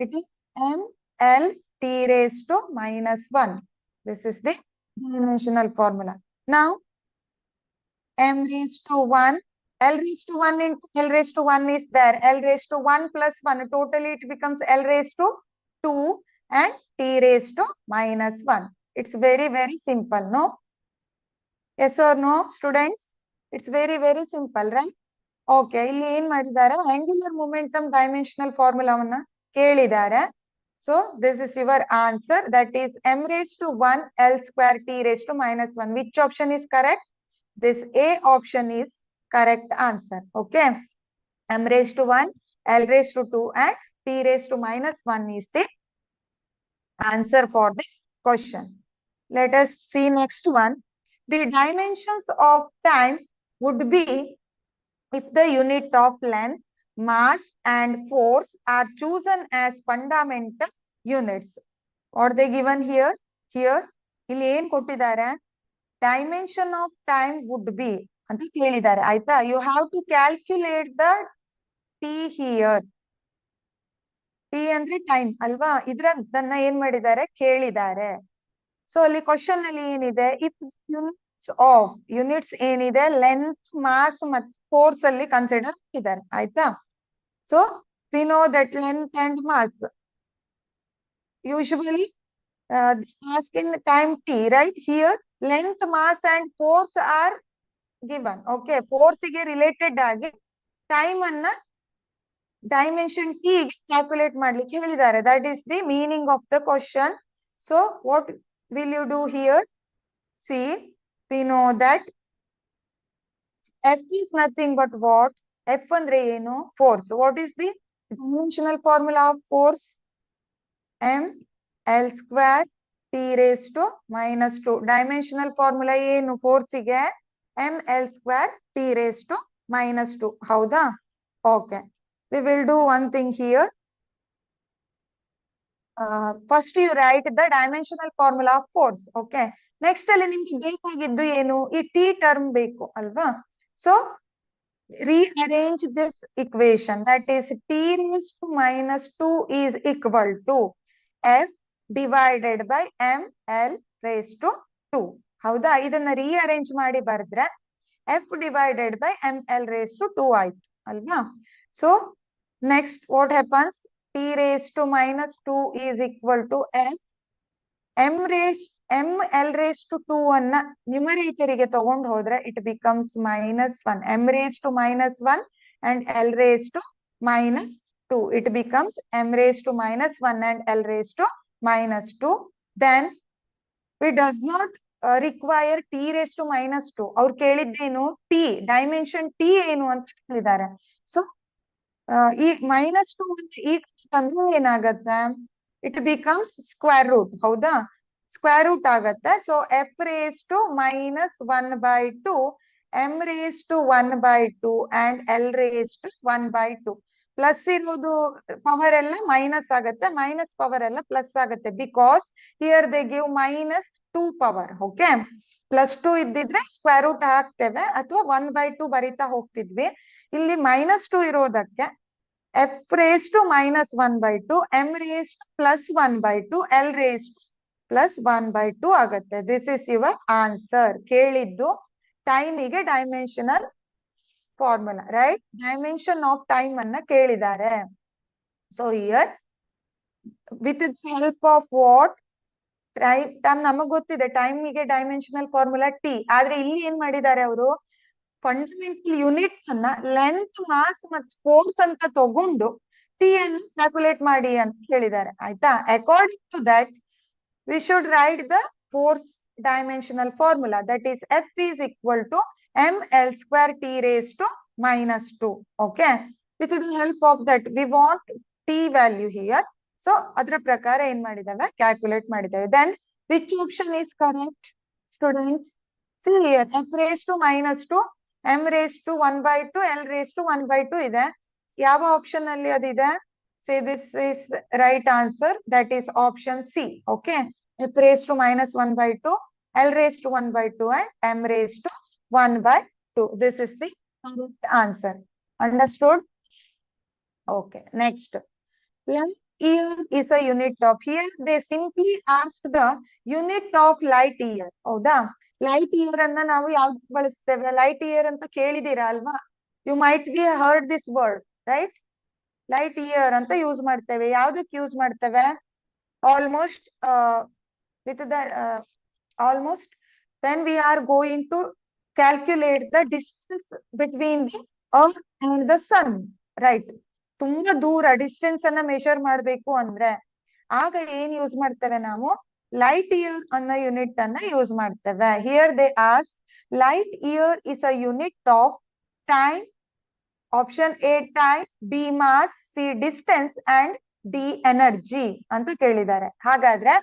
It is ml t raised to minus 1. This is the dimensional formula. Now, m raised to 1, L raised to 1 into L raised to 1 is there. L raised to 1 plus 1. Totally it becomes L raised to 2 and T raised to minus 1. It's very, very simple, no? Yes or no, students? It's very, very simple, right? Okay, ಇಲ್ಲಿ ಏನ್ ಮಾಡಿದ್ದಾರೆ angular momentum dimensional formulaವನ್ನ ಕೇಳಿದ್ದಾರೆ. So this is your answer, that is m raised to 1 L square T raised to minus 1. Which option is correct? This A option is correct answer. Okay, m raised to 1 L raised to 2 and T raised to minus 1 is the answer for this question. Let us see next one. The dimensions of time would be if the unit of length, mass and force are chosen as fundamental units. What they given here? Here, ಇಲ್ಲಿ ಏನ್ ಕೊಟ್ಟಿದ್ದಾರೆ? Dimension of time would be ಅಂತ ಕೇಳಿದ್ದಾರೆ ಆಯ್ತಾ? You have to calculate the t here. t ಅಂದ್ರೆ time ಅಲ್ವಾ? ಇದ್ರದನ್ನ ಏನ್ ಮಾಡಿದ್ದಾರೆ? ಕೇಳಿದ್ದಾರೆ. ಸೊ ಅಲ್ಲಿ ಕ್ವಶನ್ ಅಲ್ಲಿ ಏನಿದೆ? If units ಏನಿದೆ ಲೆಂತ್ ಮಾಸ್ ಮತ್ತು ಫೋರ್ಸ್ ಅಲ್ಲಿ ಕನ್ಸಿಡರ್ ಮಾಡಿದ್ದಾರೆ ಆಯ್ತಾ? So we know that length and mass usually ask in time t, right? Here length, mass and force are given. Okay, force ಗೆ ರಿಲೇಟೆಡ್ ಆಗಿ ಟೈಮ್ ಅನ್ನ dimension t ಗೆ calculate ಮಾಡ್ಲಿಕ್ಕೆ ಹೇಳಿದ್ದಾರೆ. That is the meaning of the question. So what will you do here? See, we know that F is nothing but what? F andre eno? Force. What is the dimensional formula of force? M L square T raised to minus 2. Dimensional formula eno force ige? M L square T raised to minus 2. Howda? Okay. We will do one thing here. First you write the dimensional formula of force. Okay. Next ಅಲ್ಲಿ ನಿಮ್ಗೆ ಬೇಕಾಗಿದ್ದು ಏನು? ಈ t term ಬೇಕು ಅಲ್ವಾ? So rearrange this equation, that is t raised to minus 2 is equal to f divided by m L raised to 2. ಹೌದಾ? ಇದನ್ನ rearrange ಮಾಡಿ ಬರೆದ್ರೆ f divided by m L raised to 2 ಆಯ್ತು ಅಲ್ವಾ? So next what happens? T raised to minus 2 is equal to f m L raised to 2 ಅನ್ನ numerator ಗೆ ತಗೊಂಡು ಹೋದ್ರೆ it becomes minus 1. M raised to minus 1 and L raised to minus 2. It becomes m raised to minus 1 and L raised to minus 2. Then we does not require t raised to minus 2. ಅವ್ರು ಕೇಳಿದ್ದೇನು? t dimension t ಏನು ಅಂತ ಹೇಳಿದ್ದಾರೆ. So ಈ minus 2 ಈ ತಂದ್ರೆ ಏನಾಗತ್ತೆ? It becomes square root. ಹೌದಾ? Square root ಆಗತ್ತೆ. So f raised to minus 1 by 2, m raised to 1 by 2 and L raised to 1 by 2. Plus ಇರೋದು ಪವರ್ ಎಲ್ಲ ಮೈನಸ್ ಆಗತ್ತೆ, ಮೈನಸ್ ಪವರ್ ಎಲ್ಲ ಪ್ಲಸ್ ಆಗತ್ತೆ. Because here they give minus 2 power. Okay, plus 2 ಇದ್ದಿದ್ರೆ square root ಹಾಕ್ತೇವೆ ಅಥವಾ 1 by 2 ಬರೀತಾ ಹೋಗ್ತಿದ್ವಿ. ಇಲ್ಲಿ minus 2 ಇರೋದಕ್ಕೆ f raised to minus 1 by 2, m raised to plus 1 by 2, L raised to plus 1 by 2 ಆಗತ್ತೆ. This is your answer. ಕೇಳಿದ್ದು ಟೈಮಿಗೆ dimensional formula, right? Dimension of time ಅನ್ನ ಕೇಳಿದ್ದಾರೆ. So here with its help of what? Time ನಮಗ್ ಗೊತ್ತಿದೆ, ಟೈಮಿಗೆ dimensional formula T. ಆದ್ರೆ ಇಲ್ಲಿ ಏನ್ ಮಾಡಿದ್ದಾರೆ ಅವರು? ಫಂಡಮೆಂಟಲ್ ಯೂನಿಟ್ ಅನ್ನ ಲೆಂತ್, ಮಾಸ್ ಮತ್ತು ಫೋರ್ಸ್ ಅಂತ ತಗೊಂಡು ಟಿ ಅನ್ನು ಕ್ಯಾಲ್ಕುಲೇಟ್ ಮಾಡಿ ಅಂತ ಹೇಳಿದ್ದಾರೆ ಆಯ್ತಾ? According to that we should write the force dimensional formula, that is F is equal to m L square T raised to minus 2. Okay, with the help of that we want T value here. So adra prakara en madidave, calculate madidave. Then which option is correct, students? See here, F raised to minus 2, m raised to 1 by 2, L raised to 1 by 2 ide. Yava option alli adide? Say this is right answer, that is option C. Okay, f raised to minus 1 by 2, L raised to 1 by 2 and m raised to 1 by 2. This is the correct answer. Understood? Okay, next. Light year is a unit of. Here they simply ask the unit of light year. ಹೌದಾ? Light year ಅನ್ನ ನಾವು ಯಾವ್ದು ಬಳಸ್ತೇವೆ? Light year ಅಂತ ಕೇಳಿದೀರಾ ಅಲ್ವಾ? You might be heard this word, right? Light year ಅಂತ use ಮಾಡ್ತೇವೆ. ಯಾವ್ದಕ್ಕೆ ಯೂಸ್ ಮಾಡ್ತೇವೆ? Almost with the almost when we are going to calculate the distance between the earth and the sun, right? ತುಂಬಾ ದೂರ distance ಅನ್ನ measure ಮಾಡ್ಬೇಕು ಅಂದ್ರೆ ಆಗ ಏನ್ ಯೂಸ್ ಮಾಡ್ತೇವೆ ನಾವು? ಲೈಟ್ ಇಯರ್ ಅನ್ನೋ ಯೂನಿಟ್ ಅನ್ನ ಯೂಸ್ ಮಾಡ್ತೇವೆ. Here they as light year is a unit of time. Option A time, B mass, C distance and D energy ಅಂತ ಕೇಳಿದ್ದಾರೆ. ಹಾಗಾದ್ರೆ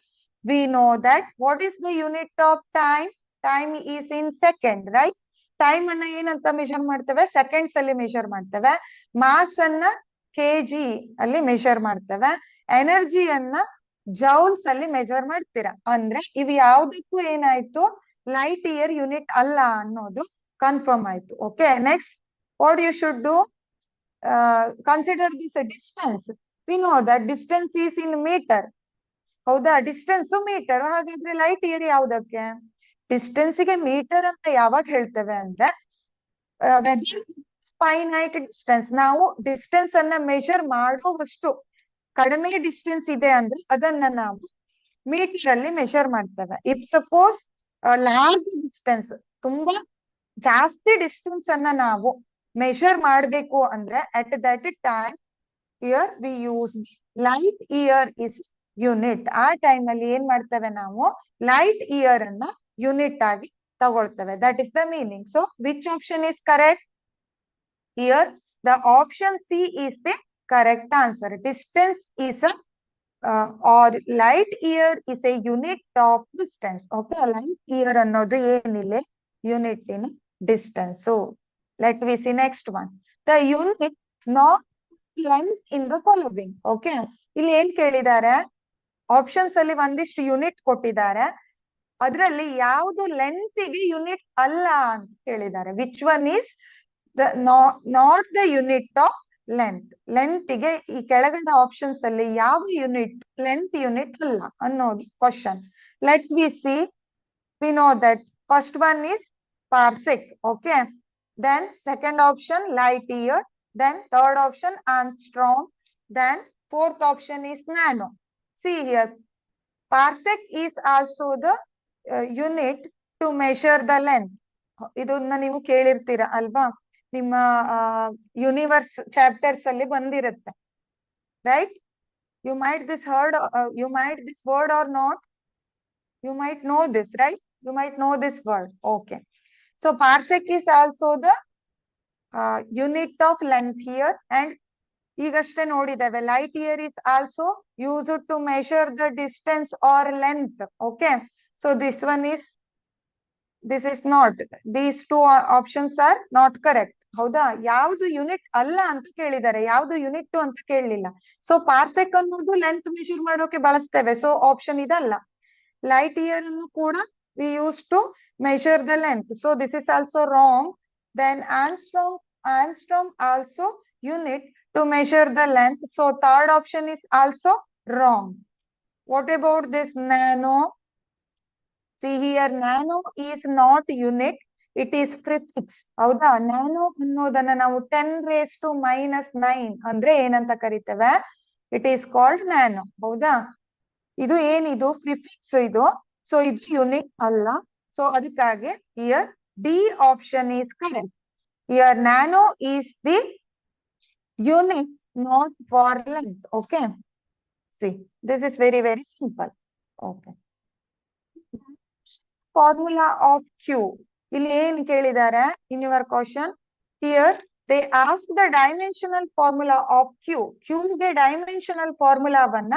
we know that what is the unit of time? Time is in second, right? Time ಅನ್ನ ಏನಂತ measure ಮಾಡ್ತೇವೆ? Seconds ಅಲ್ಲಿ measure ಮಾಡ್ತೇವೆ. Mass ಅನ್ನ KG ಅಲ್ಲಿ ಮೆಷರ್ ಮಾಡ್ತೇವೆ. ಎನರ್ಜಿಯನ್ನ ಜೌಲ್ಸ್ ಅಲ್ಲಿ ಮೆಜರ್ ಮಾಡ್ತೀರಾ. ಅಂದ್ರೆ ಇವು ಯಾವ್ದಕ್ಕೂ ಏನಾಯ್ತು? ಲೈಟ್ ಇಯರ್ ಯೂನಿಟ್ ಅಲ್ಲ ಅನ್ನೋದು ಕನ್ಫರ್ಮ್ ಆಯ್ತು. Okay, next what you should do? Consider this distance. We know that distance is in metre. ಹೌದಾ? Distance meter. ಹಾಗಾದ್ರೆ ಲೈಟ್ ಇಯರ್ ಯಾವ್ದಕ್ಕೆ? ಡಿಸ್ಟೆನ್ಸ್ ಗೆ ಮೀಟರ್ ಅಂತ ಯಾವಾಗ ಹೇಳ್ತೇವೆ ಅಂದ್ರೆ ಫೈನೈಟ್ ಡಿಸ್ಟೆನ್ಸ್. ನಾವು ಡಿಸ್ಟೆನ್ಸ್ ಅನ್ನ ಮೆಷರ್ ಮಾಡುವಷ್ಟು ಕಡಿಮೆ ಡಿಸ್ಟೆನ್ಸ್ ಇದೆ ಅಂದ್ರೆ ಅದನ್ನ ನಾವು ಮೀಟರ್ ಅಲ್ಲಿ ಮೆಷರ್ ಮಾಡ್ತೇವೆ. ಇಫ್ ಸಪೋಸ್ ಲಾರ್ಜ್ ಡಿಸ್ಟೆನ್ಸ್, ತುಂಬಾ ಜಾಸ್ತಿ ಡಿಸ್ಟೆನ್ಸ್ ಅನ್ನ ನಾವು ಮೆಷರ್ ಮಾಡ್ಬೇಕು ಅಂದ್ರೆ at that time year we use light year is unit. ಆ ಟೈಮ್ ಅಲ್ಲಿ ಏನ್ ಮಾಡ್ತೇವೆ ನಾವು? ಲೈಟ್ ಇಯರ್ ಅನ್ನ ಯೂನಿಟ್ ಆಗಿ ತಗೊಳ್ತೇವೆ. That is the meaning. So which option is correct? Here the option C is the correct answer. Distance is a or light year is a unit of distance. Okay, light year ಅನ್ನೋದು ಏನಿಲ್ಲ, unit in distance. So let me see next one. The unit not length in the following. Okay, ಇಲ್ಲಿ ಏನ್ ಕೇಳಿದ್ದಾರೆ? Options ಅಲ್ಲಿ ಒಂದಿಷ್ಟು unit ಕೊಟ್ಟಿದ್ದಾರೆ. ಅದರಲ್ಲಿ ಯಾವುದು ಲೆಂತ್ ಗೆ ಯೂನಿಟ್ ಅಲ್ಲ ಅಂತ ಕೇಳಿದ್ದಾರೆ. Which one is not the unit of length? Length ಗೆ ಈ ಕೆಳಗಡೆ ಆಪ್ಷನ್ಸ್ ಅಲ್ಲಿ ಯಾವ ಯೂನಿಟ್ ಲೆಂತ್ ಯೂನಿಟ್ ಅಲ್ಲ ಅನ್ನೋದು question. Let we see. We know that first one is parsec. Okay, then second option light year, then third option angstrom, then fourth option is nano. See here, parsec is also the unit to measure the length. ಇದನ್ನ ನೀವು ಕೇಳಿರ್ತೀರಾ ಅಲ್ವಾ? ನಿಮ್ಮ universe chapters ಅಲ್ಲಿ ಬಂದಿರುತ್ತೆ, right? You might this heard, you might this word or not? You might know this, right? You might know this word. Okay. So parsec is also the unit of length here. And ಈಗಷ್ಟೇ ನೋಡಿದ್ದೇವೆ light year is also used to measure the distance or length. Okay, so this one is not. These two options are not correct. ಹೌದಾ? ಯಾವ್ದು unit ಅಲ್ಲ ಅಂತ ಕೇಳಿದ್ದಾರೆ, ಯಾವ್ದು unit ಅಂತ ಕೇಳಲಿಲ್ಲ. ಸೊ ಪಾರ್ಸೆಕ್ ಅನ್ನೋದು ಲೆಂತ್ ಮೆಷರ್ ಮಾಡೋಕೆ ಬಳಸ್ತೇವೆ. ಸೊ ಆಪ್ಷನ್ ಇದಲ್ಲ. ಲೈಟ್ ಇಯರ್ ಅನ್ನು ಕೂಡ we use to measure the length. So this is also wrong. Then angstrom also unit to measure the length. So third option is also wrong. What about this nano? See here, nano is not unit, it is prefix. ಹೌದಾ? Nano ಅನ್ನೋದನ್ನ ನಾವು 10⁻⁻⁹ ಅಂದ್ರೆ ಏನಂತ ಕರಿತೇವೆ? It is called nano. ಹೌದಾ? ಇದು ಏನಿದು? Prefix ಇದು. ಸೊ ಇದು ಯೂನಿಟ್ ಅಲ್ಲ. ಸೊ ಅದಕ್ಕಾಗಿ here D option is correct. Here nano is the unit, not for length. Okay, see, this is very simple. Okay, formula of Q. ಇಲ್ಲಿ ಏನು ಕೇಳಿದ್ದಾರೆ in your question? Here they ask the dimensional formula of Q. Q ಗೆ dimensional formula ವನ್ನ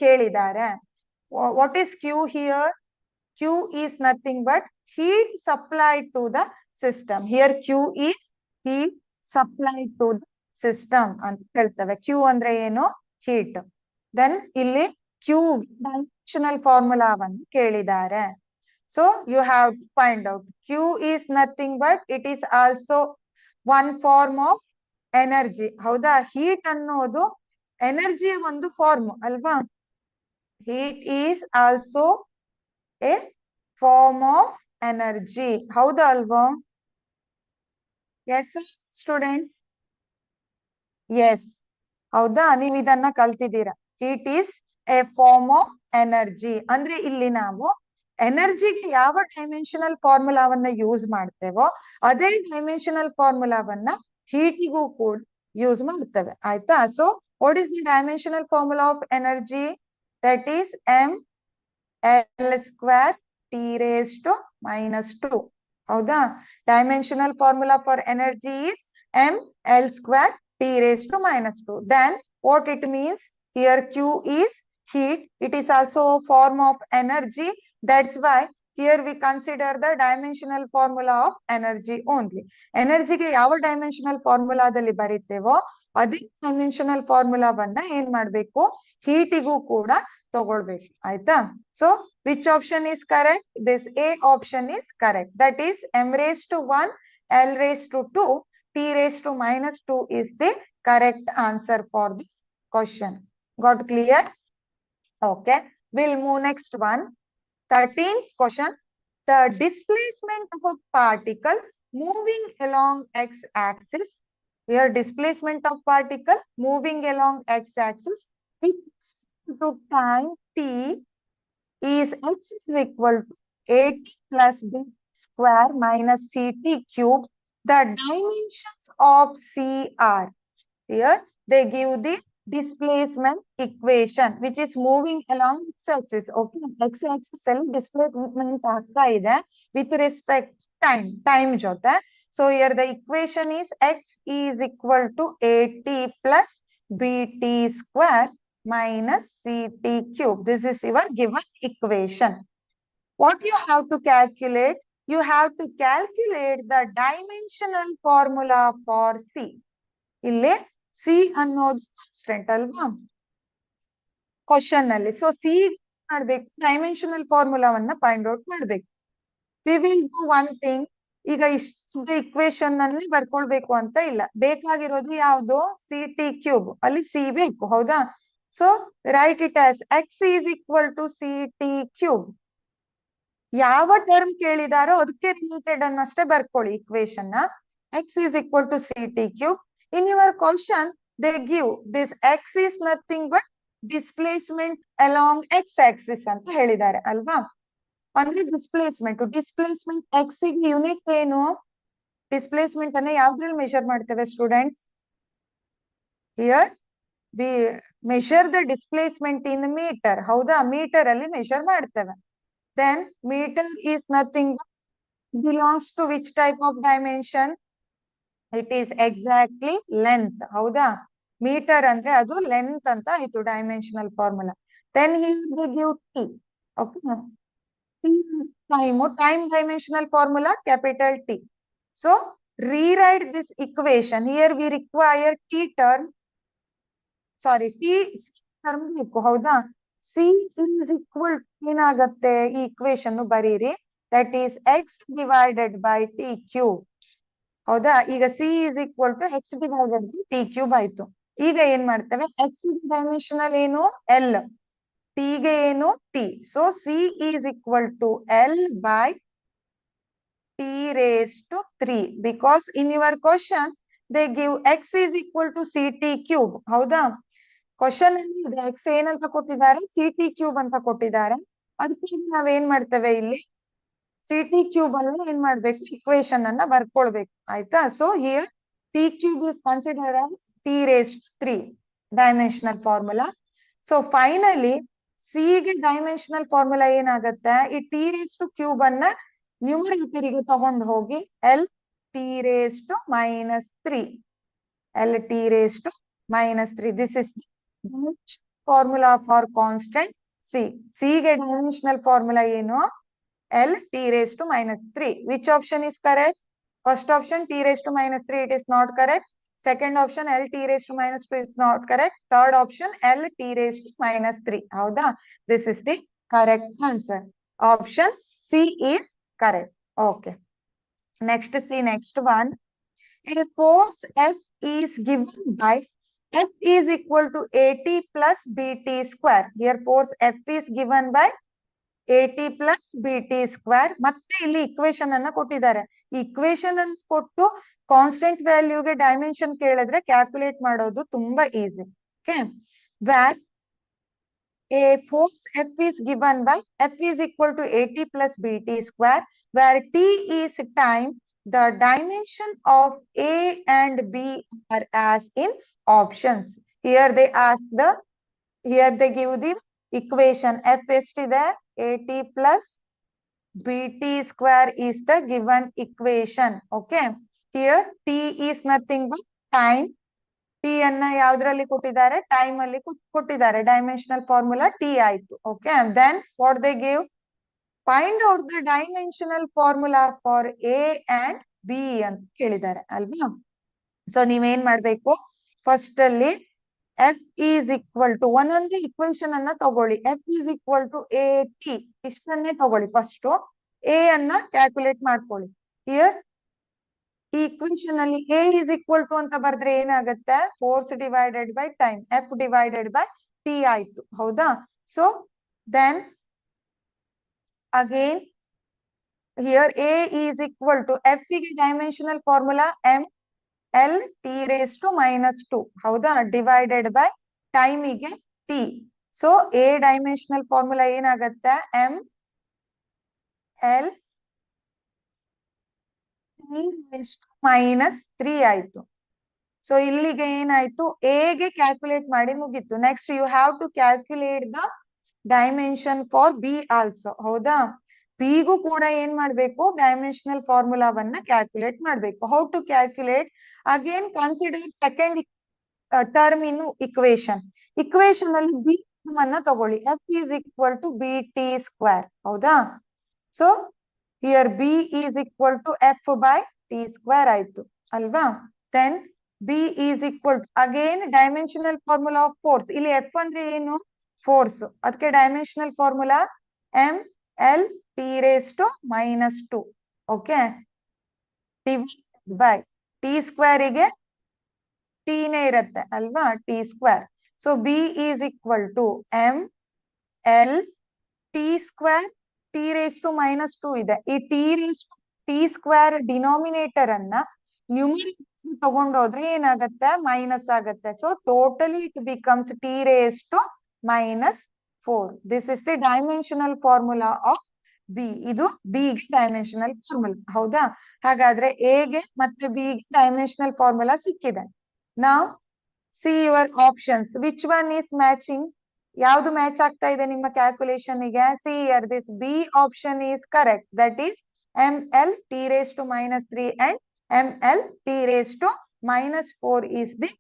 ಕೇಳಿದ್ದಾರೆ. What is Q here? Q is nothing but heat supplied to the system. Here Q is heat supplied to the system ಅಂತ ಹೇಳ್ತೇವೆ. Q ಅಂದ್ರೆ ಏನು? Heat. Then ಇಲ್ಲಿ Q dimensional ಫಾರ್ಮುಲಾವನ್ನು ಕೇಳಿದ್ದಾರೆ. So you have to find out. Q is nothing but it is also one form of energy. ಹೌದಾ, heat ಅನ್ನೋದು ಎನರ್ಜಿಯ ಒಂದು ಫಾರ್ಮ್ ಅಲ್ವಾ. Heat is also a form of energy. ಹೌದಾ ಅಲ್ವಾ? Yes students, yes. ಹೌದಾ, ನೀವು ಇದನ್ನ ಕಲ್ತಿದ್ದೀರಾ. Heat is a form of energy ಅಂದ್ರೆ ಇಲ್ಲಿ ನಾವು ಎನರ್ಜಿಗೆ ಯಾವ ಡೈಮೆನ್ಷನಲ್ ಫಾರ್ಮುಲಾವನ್ನ ಯೂಸ್ ಮಾಡ್ತೇವೋ ಅದೇ ಡೈಮೆನ್ಷನಲ್ ಫಾರ್ಮುಲಾವನ್ನ ಹೀಟಿಗೂ ಕೂಡ ಯೂಸ್ ಮಾಡ್ತೇವೆ. ಆಯ್ತಾ? So what is the dimensional formula of energy? That is mL² T⁻². ಹೌದಾ, dimensional formula for energy is mL² T⁻². Then what it means? Here Q is heat. It is also a form of energy. That's why here we consider the dimensional formula of energy only. Energy ಗೆ ಯಾವ dimensional ಫಾರ್ಮುಲಾದಲ್ಲಿ ಬರೀತೇವೋ ಅದೇ dimensional ಫಾರ್ಮುಲಾವನ್ನ ಏನ್ ಮಾಡ್ಬೇಕು, ಹೀಟಿಗೂ ಕೂಡ ತಗೊಳ್ಬೇಕು. ಆಯ್ತಾ? So which option is correct? This A option is correct. That is m⁻1 L⁻2 T⁻² is the correct answer for this question. Got clear? Okay, we'll move next one. 13th question. The displacement of a particle moving along x-axis. Here displacement of particle moving along x-axis with to time t is x is equal to 8 plus b square minus ct cube. The dimensions of C are. Here they give the displacement equation which is moving along x-axis. Okay, x-axis ಅಲ್ಲಿ displacement ಆಗ್ತಾ ಇದೆ with respect to time ಜೊತೆ. So here the equation is x is equal to 8t plus bt square minus ct cube. This is your given equation. What you have to calculate? You have to calculate the dimensional formula for C. ಇಲ್ಲಿ C ಅನ್ನೋದು constant ಅಲ್ವಾ question ನಲ್ಲಿ. So C ಮಾಡ್ಬೇಕು, dimensional ಫಾರ್ಮುಲಾವನ್ನ find out ಮಾಡ್ಬೇಕು. We will do one thing. ಈಗ ಇಷ್ಟು equation ನಲ್ಲಿ ಬರ್ಕೊಳ್ಬೇಕು ಅಂತ ಇಲ್ಲ, ಬೇಕಾಗಿರೋದು ಯಾವ್ದು? C T cube. ಅಲ್ಲಿ ಸಿ ಬೇಕು. ಹೌದಾ? So write it as X is equal to C T cube. ಯಾವ ಟರ್ಮ್ ಕೇಳಿದಾರೋ ಅದಕ್ಕೆ ರಿಲೇಟೆಡ್ ಅನ್ನಷ್ಟೇ ಬರ್ಕೊಳ್ಳಿ ಇಕ್ವೇಶನ್ ನ. X is equal to C T cube. In your question, they give this x is nothing but displacement along x-axis ಅಂತ ಹೇಳಿದ್ದಾರೆ ಅಲ್ವಾ. ಅಂದ್ರೆ ಡಿಸ್ಪ್ಲೇಸ್ಮೆಂಟ್ x ಗೆ ಯೂನಿಟ್ ಏನು? ಡಿಸ್ಪ್ಲೇಸ್ಮೆಂಟ್ ಅನ್ನ ಯಾವ್ದ್ರಲ್ಲಿ ಮೆಷರ್ ಮಾಡ್ತೇವೆ students? Here we measure the displacement in metre. ಹೌದಾ, ಮೀಟರ್ ಅಲ್ಲಿ ಮೆಷರ್ ಮಾಡ್ತೇವೆ. Then metre is nothing belongs to which type of dimension? It is exactly length. ಹೌದಾ, ಮೀಟರ್ ಅಂದ್ರೆ ಅದು ಲೆಂತ್ ಅಂತ ಆಯ್ತು dimensional formula. Then here they give T. Okay, time dimensional formula capital T. So rewrite this equation. Here we require T term ಬೇಕು. ಹೌದಾ, C is equal ಏನಾಗತ್ತೆ ಈ equation ಬರೀರಿ. That is X divided by T cube. ಹೌದಾ, ಈಗ C is equal to X divided by T cube ಆಯ್ತು. ಈಗ ಏನ್ ಮಾಡ್ತೇವೆ? ಎಕ್ಸ್ ಡೈಮೆನ್ಷನಲ್ ಏನು? ಎಲ್. ಟಿ ಗೆ ಏನು? T. So C is equal to L by T⁻³ because in your question they give X is equal to C T cube. ಹೌದಾ, question ಅಲ್ಲಿ X ಏನಂತ ಕೊಟ್ಟಿದ್ದಾರೆ? ಸಿ ಟಿ ಕ್ಯೂಬ್ ಅಂತ ಕೊಟ್ಟಿದ್ದಾರೆ. ಅದಕ್ಕೆ ನಾವೇನ್ ಮಾಡ್ತೇವೆ ಇಲ್ಲಿ ಸಿ ಟಿ ಕ್ಯೂಬ್ ಅಲ್ಲಿ ಏನ್ ಮಾಡ್ಬೇಕು? ಇಕ್ವೇಶನ್ ಅನ್ನ ಬರ್ಕೊಳ್ಬೇಕು. ಆಯ್ತಾ? So here T cube is consider as T⁻³ dimensional formula. So finally C ಗೆ ಡೈಮೆನ್ಷನಲ್ ಫಾರ್ಮುಲಾ ಏನಾಗತ್ತೆ? ಈ T⁻³ ಅನ್ನ ನ್ಯೂಮರೇಟರ್ ಗೆ ತಗೊಂಡು ಹೋಗಿ L T⁻³ L T⁻³ this is formula for constant C. C ಗೆ ಡೈಮೆನ್ಷನಲ್ ಫಾರ್ಮುಲಾ ಏನು? L T⁻³ which option is correct? First option T⁻³ it is not correct. Second option L T⁻² is not correct. Third option L T⁻³ ಹೌದಾ? This is the correct answer. Option C is correct. Okay, next see next one. A force F is given by F is equal to AT plus BT square. Here force F is given by AT plus BT square. ಮತ್ತೆ ಇಲ್ಲಿ equation ಅನ್ನ ಕೊಟ್ಟಿದ್ದಾರೆ. Equation ಅನ್ನು ಕೊಟ್ಟು constant ವ್ಯಾಲ್ಯೂಗೆ dimension ಕೇಳಿದ್ರೆ calculate ಮಾಡೋದು ತುಂಬಾ easy. Okay, where a force F is given by F is equal to AT plus BT square, where T is time. The dimension of A and B are as in options. Here they give the equation. F ಎಷ್ಟಿದೆ? AT plus BT square is the given equation. Okay. Here T is nothing but time. T ಅನ್ನ ಯಾವ್ದ್ರಲ್ಲಿ ಕೊಟ್ಟಿದ್ದಾರೆ? Time ಅಲ್ಲಿ ಕೊಟ್ಟಿದ್ದಾರೆ. Dimensional formula T ಆಯ್ತು. Okay, then what they give? Find out the dimensional formula for A and B ಅಂತ ಕೇಳಿದ್ದಾರೆ ಅಲ್ವಾ? So ನೀವೇನ್ ಮಾಡ್ಬೇಕು? ಫಸ್ಟ್ ಅಲ್ಲಿ F is equal to ಒಂದೊಂದು ಇಕ್ವೇಶನ್ ಅನ್ನ ತಗೊಳ್ಳಿ. F is equal to AT ಇಷ್ಟನ್ನೇ ತಗೊಳ್ಳಿ. ಫಸ್ಟ್ A ಅನ್ನ ಕ್ಯಾಲ್ಕುಲೇಟ್ ಮಾಡ್ಕೊಳ್ಳಿ. ಹಿಯರ್ ಈ ಇಕ್ವೇಶನ್ ಅಲ್ಲಿ A is equal to ಅಂತ ಬರ್ದ್ರೆ ಏನಾಗುತ್ತೆ? Force divided by time, F divided by T ಆಯ್ತು. ಹೌದಾ? So then again here A is equal to F ಗೆ dimensional formula M L T raised to -2. ಹೌದಾ? ಡಿವೈಡೆಡ್ ಬೈ ಟೈಮ್ ಗೆ T. So A dimensional formula ಏನಾಗತ್ತೆ? M L -3 ಆಯ್ತು. So ಇಲ್ಲಿಗೆ ಏನಾಯ್ತು? A ಗೆ ಕ್ಯಾಲ್ಕುಲೇಟ್ ಮಾಡಿ ಮುಗೀತು. Next you have to calculate the dimension for B also. ಹೌದಾ? B ಗೂ ಕೂಡ ಏನ್ ಮಾಡ್ಬೇಕು? ಡೈಮೆನ್ಷನಲ್ ಫಾರ್ಮುಲಾವನ್ನ ಕ್ಯಾಲ್ಕುಲೇಟ್ ಮಾಡ್ಬೇಕು. How to calculate? Again consider second term in equation. Equation ಅಲ್ಲಿ B ಅನ್ನ ತಗೊಳ್ಳಿ. F is equal to BT square. ಹೌದಾ? So here B is equal to F by T square ಆಯ್ತು ಅಲ್ವಾ? then B is equal to again dimensional formula of force. ಇಲ್ಲಿ F ಅಂದ್ರೆ ಏನು? Force. ಅದಕ್ಕೆ dimensional formula M L T raised to -2. Okay, divided by T square ಗೆ T ನೇ ಇರುತ್ತೆ ಅಲ್ವಾ? T square. So B is equal to M L T square T raised to -2 ಇದೆ. ಈ T ಸ್ಕ್ವೇರ್ ಡಿನಾಮಿನೇಟರ್ ಅನ್ನ numerical ತಗೊಂಡೋದ್ರೆ ಏನಾಗತ್ತೆ? Minus ಆಗತ್ತೆ. So totally it becomes T raised to -4. This is the dimensional formula of B. ಇದು B ಗೆ dimensional formula. ಹೌದಾ? ಹಾಗಾದ್ರೆ A ಗೆ ಮತ್ತೆ B ಗೆ ಡೈಮೆನ್ಷನಲ್ ಫಾರ್ಮುಲಾ ಸಿಕ್ಕಿದೆ. ನಾವ್ see your options. Which one is matching? ಯಾವ್ದು ಮ್ಯಾಚ್ ಆಗ್ತಾ ಇದೆ ನಿಮ್ಮ ಕ್ಯಾಲ್ಕುಲೇಷನ್ ಗೆ? See here this B option is correct. That is ML T raised to -3 and ML T raised to -4 is the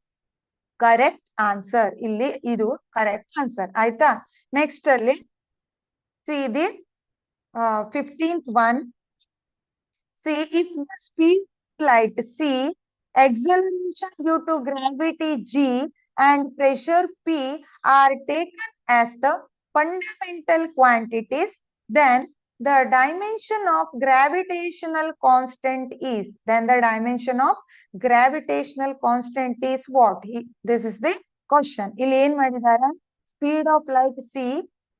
correct answer. ಇಲ್ಲಿ ಇದು correct answer ಆಯ್ತಾ? Next ಅಲ್ಲಿ see the 15th one. See, if the speed of light C, acceleration due to gravity G and pressure P are taken as the fundamental quantities, then the dimension of gravitational constant is. Then the dimension of gravitational constant is what? This is the question. ಇಲ್ಲಿ ಏನ್ ಮಾಡಿದಾರೆ? Speed of light C,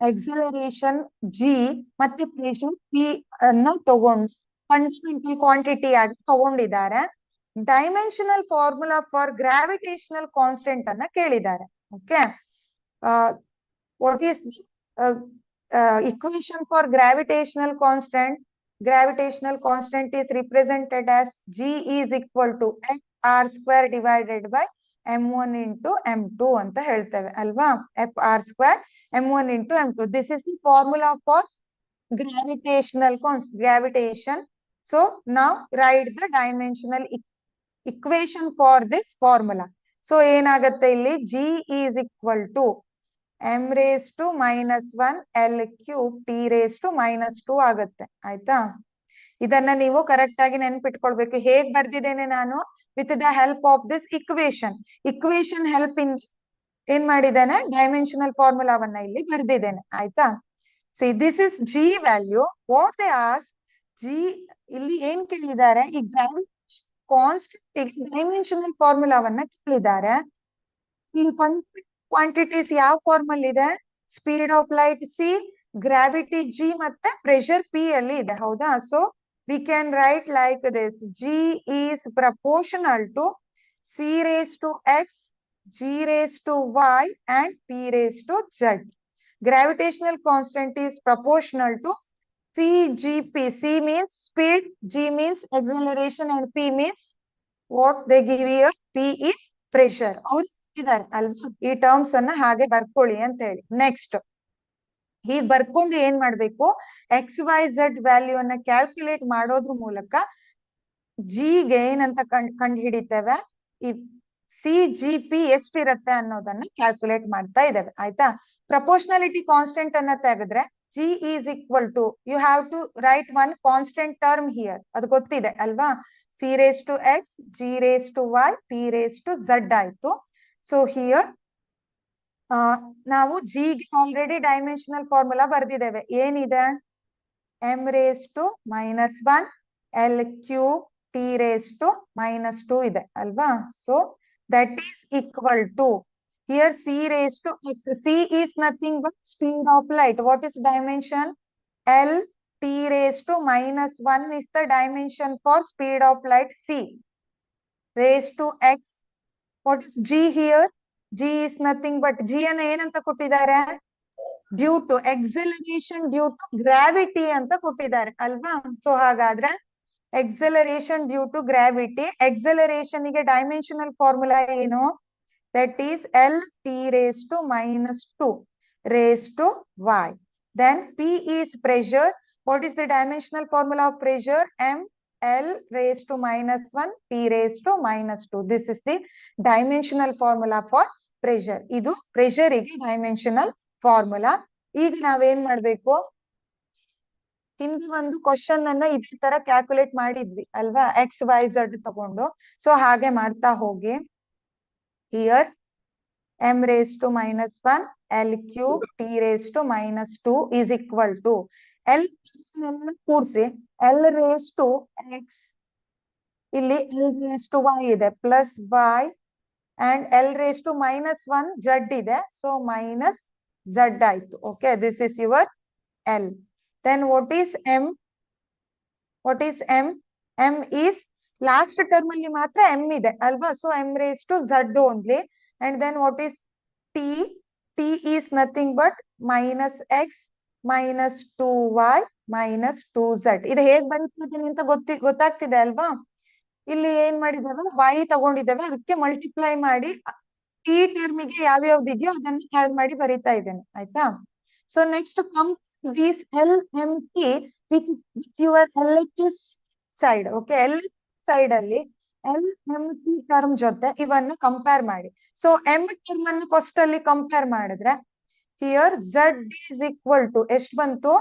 acceleration G ಮತ್ತೆ pressure P ಅನ್ನ ತಗೊಂಡು fundamental quantity ಆಗಿ ತಗೊಂಡಿದ್ದಾರೆ. Dimensional formula for gravitational constant ಅನ್ನ ಕೇಳಿದ್ದಾರೆ. Okay, what is equation for gravitational constant? Gravitational constant is represented as G is equal to Fr square divided by m1 into m2 ಅಂತ ಹೇಳ್ತೇವೆ ಅಲ್ವಾ? Fr square m1 into m2. This is the formula for gravitational constant, gravitation. So now write the dimensional equation for this formula. So ಏನಾಗುತ್ತೆ ಇಲ್ಲಿ? G is equal to m raised to -1 L cube T raised to -2 ಆಗುತ್ತೆ ಆಯ್ತಾ? ಇದನ್ನ ನೀವು correct ಆಗಿ ನೆನ್ಪಿಟ್ಕೊಳ್ಬೇಕು. ಹೇಗ್ ಬರ್ದಿದ್ದೇನೆ ನಾನು? With the help of this equation. Equation help in ಏನ್ ಮಾಡಿದ್ದೇನೆ? ಡೈಮೆನ್ಷನಲ್ ಫಾರ್ಮುಲಾವನ್ನ ಇಲ್ಲಿ ಬರ್ದಿದ್ದೇನೆ ಆಯ್ತಾ? C this is G value. What they ask? G ಇಲ್ಲಿ ಏನ್ ಕೇಳಿದ್ದಾರೆ? ಈ ಕಾನ್ಸ್ಟೆಂಟ್ ಡೈಮೆನ್ಷನಲ್ ಫಾರ್ಮುಲಾವನ್ನ ಕೇಳಿದ್ದಾರೆ. ಇಲ್ಲಿ ಕ್ವಾಂಟಿಟೀಸ್ ಯಾವ ಫಾರ್ಮಲ್ ಇದೆ? Speed of light C, gravity G ಮತ್ತೆ ಪ್ರೆಷರ್ ಪಿ ಅಲ್ಲಿ ಇದೆ. ಹೌದಾ? So we can write like this: G is proportional to C raise to X, g raised to y and p raised to z. Gravitational constant is proportional to cgp. C means speed, g means acceleration and p means what they give here, p is pressure. ಅವ್ರು ಇದ್ದಾರೆ ಅಲ್ವಾ? ಈ terms ಅನ್ನ ಹಾಗೆ ಬರ್ಕೊಳ್ಳಿ ಅಂತ ಹೇಳಿ. Next ಹೀಗೆ ಬರ್ಕೊಂಡು ಏನ್ ಮಾಡ್ಬೇಕು? ಎಕ್ಸ್ ವೈ ಝೆಡ್ ವ್ಯಾಲ್ಯೂ ಅನ್ನ ಕ್ಯಾಲ್ಕುಲೇಟ್ ಮಾಡೋದ್ರ ಮೂಲಕ ಜಿ ಗೆ ಏನಂತ ಕಂಡು ಹಿಡಿತೇವೆ, ಈ ಸಿ ಜಿ ಪಿ ಎಷ್ಟಿರತ್ತೆ ಅನ್ನೋದನ್ನ ಕ್ಯಾಲ್ಕುಲೇಟ್ ಮಾಡ್ತಾ ಇದ್ದೇವೆ. ಆಯ್ತಾ? ಪ್ರಪೋರ್ಷನಾಲಿಟಿ ಕಾನ್ಸ್ಟೆಂಟ್ ಅನ್ನ ತೆಗೆದ್ರೆ G is equal to, you have to write one constant term here. ಅದು ಗೊತ್ತಿದೆ ಅಲ್ವಾ? C raise to X, G raise to Y, P raise to Z ಆಯ್ತು. ಸೊ ಹಿಯರ್ ನಾವು ಜಿ ಗೆ ಆಲ್ರೆಡಿ ಡೈಮೆನ್ಷನಲ್ ಫಾರ್ಮುಲಾ ಬರ್ದಿದ್ದೇವೆ. ಏನಿದೆ? M raise to -1 L cube T raise to -2 ಇದೆ ಅಲ್ವಾ? So that is equal to, here c raised to x. C is nothing but speed of light. What is dimension? L. T raised to -1 is the dimension for speed of light c raised to x. What is g here? G is nothing but, g ಅನ್ನ ಏನಂತ ಕೊಟ್ಟಿದ್ದಾರೆ? Due to acceleration due to gravity ಅಂತ ಕೊಟ್ಟಿದ್ದಾರೆ ಅಲ್ವಾ? So ಹಾಗಾದ್ರೆ acceleration due to gravity, acceleration ಗೆ dimensional formula ಏನು? That is L T raised to -2 raised to y. Then P is pressure. What is the dimensional formula of pressure? M L raised to -1 T raised to -2. This is the dimensional formula for pressure. ಇದು pressure ಗೆ dimensional formula. ಈಗ ನಾವೇನ್ ಮಾಡ್ಬೇಕು? ಹಿಂದೆ ಒಂದು question ಅನ್ನ ಇದೇ ತರ ಕ್ಯಾಲ್ಕುಲೇಟ್ ಮಾಡಿದ್ವಿ ಅಲ್ವಾ? ಎಕ್ಸ್ ವೈ ಝಡ್ ತಗೊಂಡು. ಸೊ ಹಾಗೆ ಮಾಡ್ತಾ ಹೋಗಿ. Here M raise to -1 L cube T raise to -2 is equal to L ಕೂಡಿಸಿ ಎಲ್ ರೇಸ್ ಟು ಎಕ್ಸ್, ಇಲ್ಲಿ ಎಲ್ ರೇಸ್ ಟು ವೈ ಇದೆ plus Y, and L raise to -1 Z ಇದೆ. So minus Z ಆಯ್ತು. Okay, this is your L. Then what is m? What is m? m is last term ಅಲ್ಲಿ ಮಾತ್ರ m ಇದೆ ಅಲ್ವಾ? So m raised to z only. And then what is t? t is nothing but -x -2y -2z. ಇದು ಹೇಗ್ ಬರೀತಿದ್ದೀನಿ ಅಂತ ಗೊತ್ತಾಗ್ತಿದೆ ಅಲ್ವಾ? ಇಲ್ಲಿ ಏನ್ ಮಾಡಿದ್ದೇವೆ? y ತಗೊಂಡಿದ್ದೇವೆ, ಅದಕ್ಕೆ ಮಲ್ಟಿಪ್ಲೈ ಮಾಡಿ t ಟರ್ಮಿಗೆ ಯಾವ್ಯಾವ್ದು ಇದೆಯೋ ಅದನ್ನ ಆಡ್ ಮಾಡಿ ಬರೀತಾ ಇದ್ದೇನೆ. ಆಯ್ತಾ? So next come this LMT with your LHS side. Okay, LHS side ಅಲ್ಲಿ LMT term ಜೊತೆ ಇವನ್ನ ಕಂಪೇರ್ ಮಾಡಿ. ಸೊ m term ಅನ್ನು ಫಸ್ಟ್ ಅಲ್ಲಿ ಕಂಪೇರ್ ಮಾಡಿದ್ರೆ here z is equal to ಎಷ್ಟು ಬಂತು?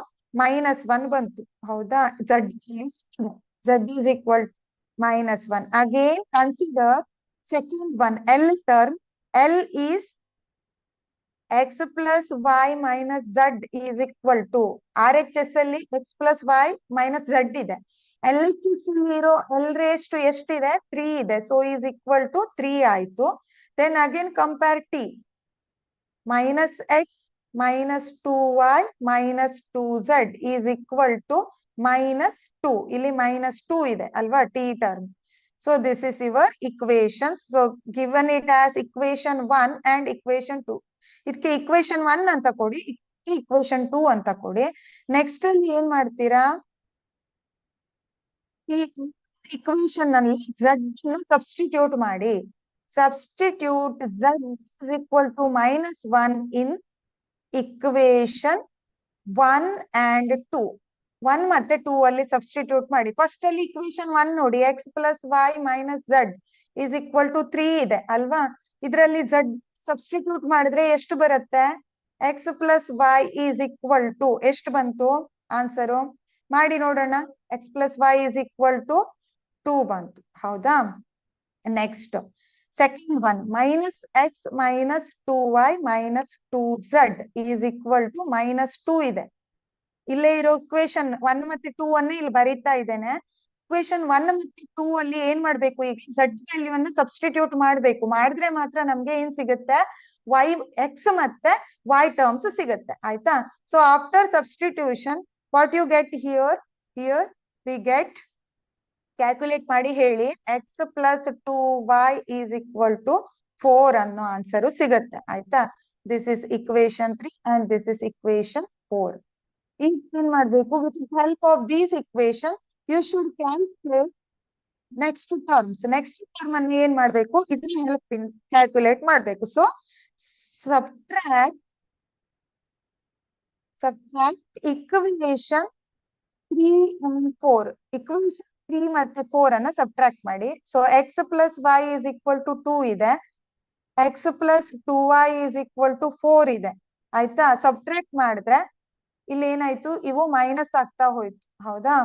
-1 ಬಂತು. ಹೌದಾ? z is equal to -1. Again consider second one, L term. L is x plus y minus z is equal to, RHS ಅಲ್ಲಿ x plus y minus z ಇದೆ. LHS ಇರೋ L raised to ಎಷ್ಟಿದೆ? 3 ಇದೆ. So is equal to 3 ಆಯ್ತು. Then again compare t. -x -2y -2z is equal to -2. ಇಲ್ಲಿ -2 ಇದೆ ಅಲ್ವಾ? t term. So this is your equations. So given it as equation 1 and equation 2. ಇದಕ್ಕೆ equation 1 ಅಂತ ಕೊಡಿ, equation 2 ಅಂತ ಕೊಡಿ. ನೆಕ್ಸ್ಟ್ ಅಲ್ಲಿ ಏನ್ ಮಾಡ್ತೀರಾ? ಈ ಇಕ್ವೇಶನ್ ಅಲ್ಲಿ z ಸಬ್ಸ್ಟಿಟ್ಯೂಟ್ ಮಾಡಿ. Substitute z is equal to -1 in equation 1 and 2. 1 ಮತ್ತೆ 2 ಅಲ್ಲಿ ಸಬ್ಸ್ಟಿಟ್ಯೂಟ್ ಮಾಡಿ. ಫಸ್ಟ್ ಅಲ್ಲಿ ಇಕ್ವೇಶನ್ 1 ನೋಡಿ, x plus y minus z is equal to 3 ಇದೆ ಅಲ್ವಾ? ಇದರಲ್ಲಿ z ಸಬ್ಸ್ಟಿಟ್ಯೂಟ್ ಮಾಡಿದ್ರೆ ಎಷ್ಟು ಬರುತ್ತೆ? x plus y is equal to ಎಷ್ಟು ಬಂತು ಆನ್ಸರು? ಮಾಡಿ ನೋಡೋಣ. x plus y is equal to 2 ಬಂತು. ಹೌದಾ? Next second one, -x -2y -2z is equal to -2 ಇದೆ. ಇಲ್ಲೇ ಇರೋ ಇಕ್ವೇಶನ್ 1 ಮತ್ತೆ 2 ಅನ್ನ ಇಲ್ಲಿ ಬರೀತಾ ಇದ್ದೇನೆ. ಇಕ್ವೇಶನ್ 1 ಮತ್ತೆ 2 ಅಲ್ಲಿ ಏನ್ ಮಾಡ್ಬೇಕು, ಈಗ z ವ್ಯಾಲ್ಯೂ ಅನ್ನ ಸಬ್ಸ್ಟಿಟ್ಯೂಟ್ ಮಾಡ್ಬೇಕು. ಮಾಡಿದ್ರೆ ಮಾತ್ರ ನಮ್ಗೆ ಏನ್ ಸಿಗುತ್ತೆ, y x ಮತ್ತೆ y ಟರ್ಮ್ಸ್ ಸಿಗುತ್ತೆ. ಆಯ್ತಾ? So after substitution what you get here we get, calculate ಮಾಡಿ ಹೇಳಿ, x plus 2y is equal to 4 ಅನ್ನೋ ಆನ್ಸರ್ ಸಿಗುತ್ತೆ. ಆಯ್ತಾ? ದಿಸ್ ಇಸ್ ಇಕ್ವೇಶನ್ 3 ಅಂಡ್ ದಿಸ್ ಇಸ್ ಇಕ್ವೇಶನ್ 4. ಈಗ ಏನ್ ಮಾಡ್ಬೇಕು, with help of these equation you should calculate next terms. Next term ಅನ್ನು ಏನ್ ಮಾಡ್ಬೇಕು, ಇದ್ರ ಹೆಲ್ಪ್ ಕ್ಯಾಲ್ಕುಲೇಟ್ ಮಾಡ್ಬೇಕು. So subtract equation 3 and 4. Equation 3 ಮತ್ತೆ 4 ಅನ್ನ ಸಬ್ಟ್ರಾಕ್ಟ್ ಮಾಡಿ. So X plus Y is equal to 2 ಇದೆ, X plus 2y is equal to 4 ಇದೆ. ಆಯ್ತಾ? ಸಬ್ಟ್ರಾಕ್ಟ್ ಮಾಡಿದ್ರೆ ಇಲ್ಲಿ ಏನಾಯ್ತು, ಇವು ಮೈನಸ್ ಆಗ್ತಾ ಹೋಯ್ತು. ಹೌದಾ?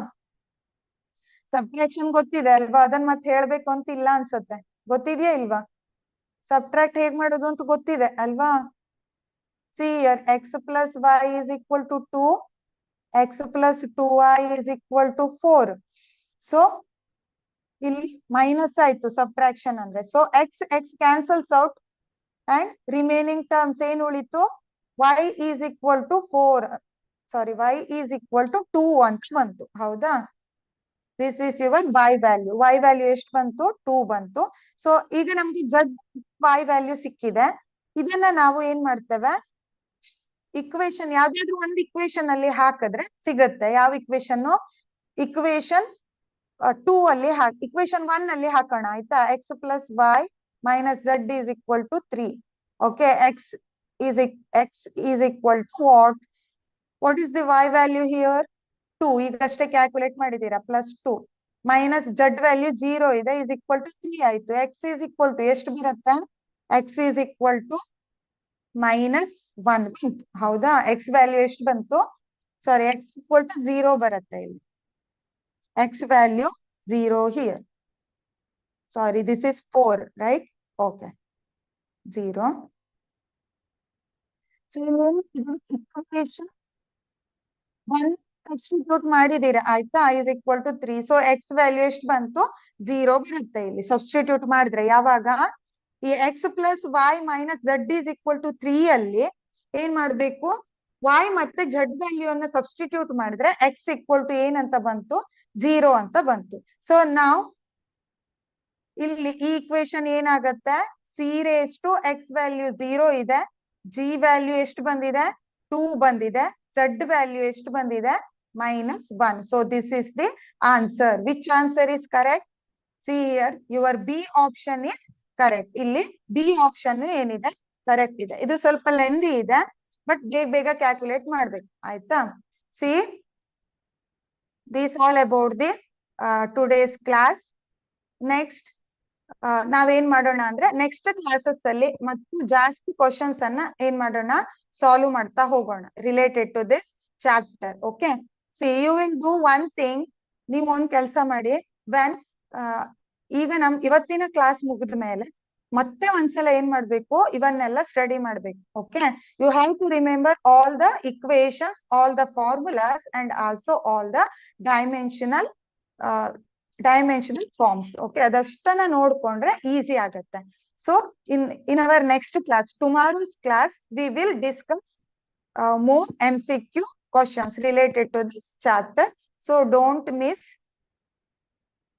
ಸಬ್ಟ್ರಾಕ್ಷನ್ ಗೊತ್ತಿದೆ ಅಲ್ವಾ? ಅದನ್ನ ಮತ್ತೆ ಹೇಳ್ಬೇಕು ಅಂತ ಇಲ್ಲ ಅನ್ಸುತ್ತೆ. ಗೊತ್ತಿದ್ಯಾ ಇಲ್ವಾ? ಸಬ್ಟ್ರಾಕ್ಟ್ ಹೇಗ್ ಮಾಡೋದು ಅಂತ ಗೊತ್ತಿದೆ ಅಲ್ವಾ? See here, X plus Y is equal to 2, x plus 2y is equal to 4. So ಇಲ್ಲಿ ಮೈನಸ್ ಆಯ್ತು ಸಬ್ಟ್ರಾಕ್ಷನ್ ಅಂದ್ರೆ. So x cancels out and remaining terms ಏನ್ ಉಳಿತು, y is equal to 4, sorry y is equal to 2 ಅಂತ ಬಂತು. ಹೌದಾ? This is your y value. y value ಎಷ್ಟು ಬಂತು, 2 ಬಂತು. ಸೊ ಈಗ ನಮ್ಗೆ z y ವ್ಯಾಲ್ಯೂ ಸಿಕ್ಕಿದೆ. ಇದನ್ನ ನಾವು ಏನ್ ಮಾಡ್ತೇವೆ, ಇಕ್ವೇಶನ್ ಯಾವ್ದಾದ್ರು ಒಂದು ಇಕ್ವೇಶನ್ ಅಲ್ಲಿ ಹಾಕಿದ್ರೆ ಸಿಗುತ್ತೆ. ಯಾವ ಇಕ್ವೇಶನ್, ಇಕ್ವೇಶನ್ 2 ಅಲ್ಲಿ ಇಕ್ವೇಶನ್ 1 ಅಲ್ಲಿ ಹಾಕೋಣ. ಆಯ್ತಾ? X plus Y minus Z is equal to 3. Okay, X is equal to what is the Y value here, 2. ಈಗಷ್ಟೇ ಕ್ಯಾಲ್ಕುಲೇಟ್ ಮಾಡಿದೀರಾ, ಪ್ಲಸ್ 2 ಮೈನಸ್ ಝಡ್ ವ್ಯಾಲ್ಯೂ 0 ಇದೆ, ಈಸ್ ಈಕ್ವಲ್ ಟು 3 ಆಯ್ತು. ಎಕ್ಸ್ ಈಸ್ ಈಕ್ವಲ್ ಟು ಎಷ್ಟು ಬರುತ್ತೆ, X is equal to minus 1 ಬಂತು. ಹೌದಾ? X value ಎಷ್ಟು ಬಂತು, ಸಾರಿ ಎಕ್ಸ್ ಈಕ್ವಲ್ ಟು 0 ಬರುತ್ತೆ ಇಲ್ಲಿ. X value 0 here, sorry this is 4, right? Okay, 0. So equation 1 substitute ಮಾಡಿದೀರಾ. ಆಯ್ತಾ? Is equal to 3. So X value ಎಷ್ಟು ಬಂತು, 0 ಬರುತ್ತೆ ಇಲ್ಲಿ ಸಬ್ಸ್ಟಿಟ್ಯೂಟ್ ಮಾಡಿದ್ರೆ. ಯಾವಾಗ ಈ X plus Y minus Z is equal to 3 ಅಲ್ಲಿ ಏನ್ ಮಾಡ್ಬೇಕು, y ಮತ್ತೆ z ವ್ಯಾಲ್ಯೂ ಅನ್ನ ಸಬ್ಸ್ಟಿಟ್ಯೂಟ್ ಮಾಡಿದ್ರೆ ಎಕ್ಸ್ ಈಕ್ವಲ್ ಟು ಏನಂತ ಬಂತು, 0 ಅಂತ ಬಂತು. ಸೊ ನಾವು ಇಲ್ಲಿ ಈ ಇಕ್ವೇಶನ್ ಏನಾಗತ್ತೆ, C raise to X value 0 ಇದೆ, ಜಿ ವ್ಯಾಲ್ಯೂ ಎಷ್ಟು ಬಂದಿದೆ, 2 ಬಂದಿದೆ, z ವ್ಯಾಲ್ಯೂ ಎಷ್ಟು ಬಂದಿದೆ, -1. So this is the answer. Which answer is correct? See here, your B option is correct. ಇಲ್ಲಿ ಬಿ ಆಪ್ಷನ್ ಏನಿದೆ ಕರೆಕ್ಟ್ ಇದೆ. ಇದು ಸ್ವಲ್ಪ ಲೆಂದಿ ಇದೆ, ಬಟ್ ಬೇಗ ಕ್ಯಾಲ್ಕುಲೇಟ್ ಮಾಡ್ಬೇಕು. ಆಯ್ತಾ? See this all about the today's class. Next ನಾವೇನ್ ಮಾಡೋಣ ಅಂದ್ರೆ, ನೆಕ್ಸ್ಟ್ ಕ್ಲಾಸಸ್ ಅಲ್ಲಿ ಮತ್ತು ಜಾಸ್ತಿ ಕ್ವಶನ್ಸ್ ಅನ್ನ ಏನ್ ಮಾಡೋಣ, ಸಾಲ್ವ್ ಮಾಡ್ತಾ ಹೋಗೋಣ related to this chapter. Okay, see you will do one thing. ನೀವು ಒಂದ್ ಕೆಲಸ ಮಾಡಿ, ವೆನ್ ಈಗ ಇವತ್ತಿನ ಕ್ಲಾಸ್ ಮುಗಿದ ಮೇಲೆ ಮತ್ತೆ ಒಂದ್ಸಲ ಏನ್ ಮಾಡ್ಬೇಕು, ಇವನ್ನೆಲ್ಲ ಸ್ಟಡಿ ಮಾಡ್ಬೇಕು. Okay, you have to remember all the equations, all the formulas and also all the dimensional forms. Okay, ಅದಷ್ಟನ್ನ ನೋಡ್ಕೊಂಡ್ರೆ ಈಸಿ ಆಗತ್ತೆ. So in our next class, tomorrow's class, we will discuss more MCQ questions related to this chapter. So don't miss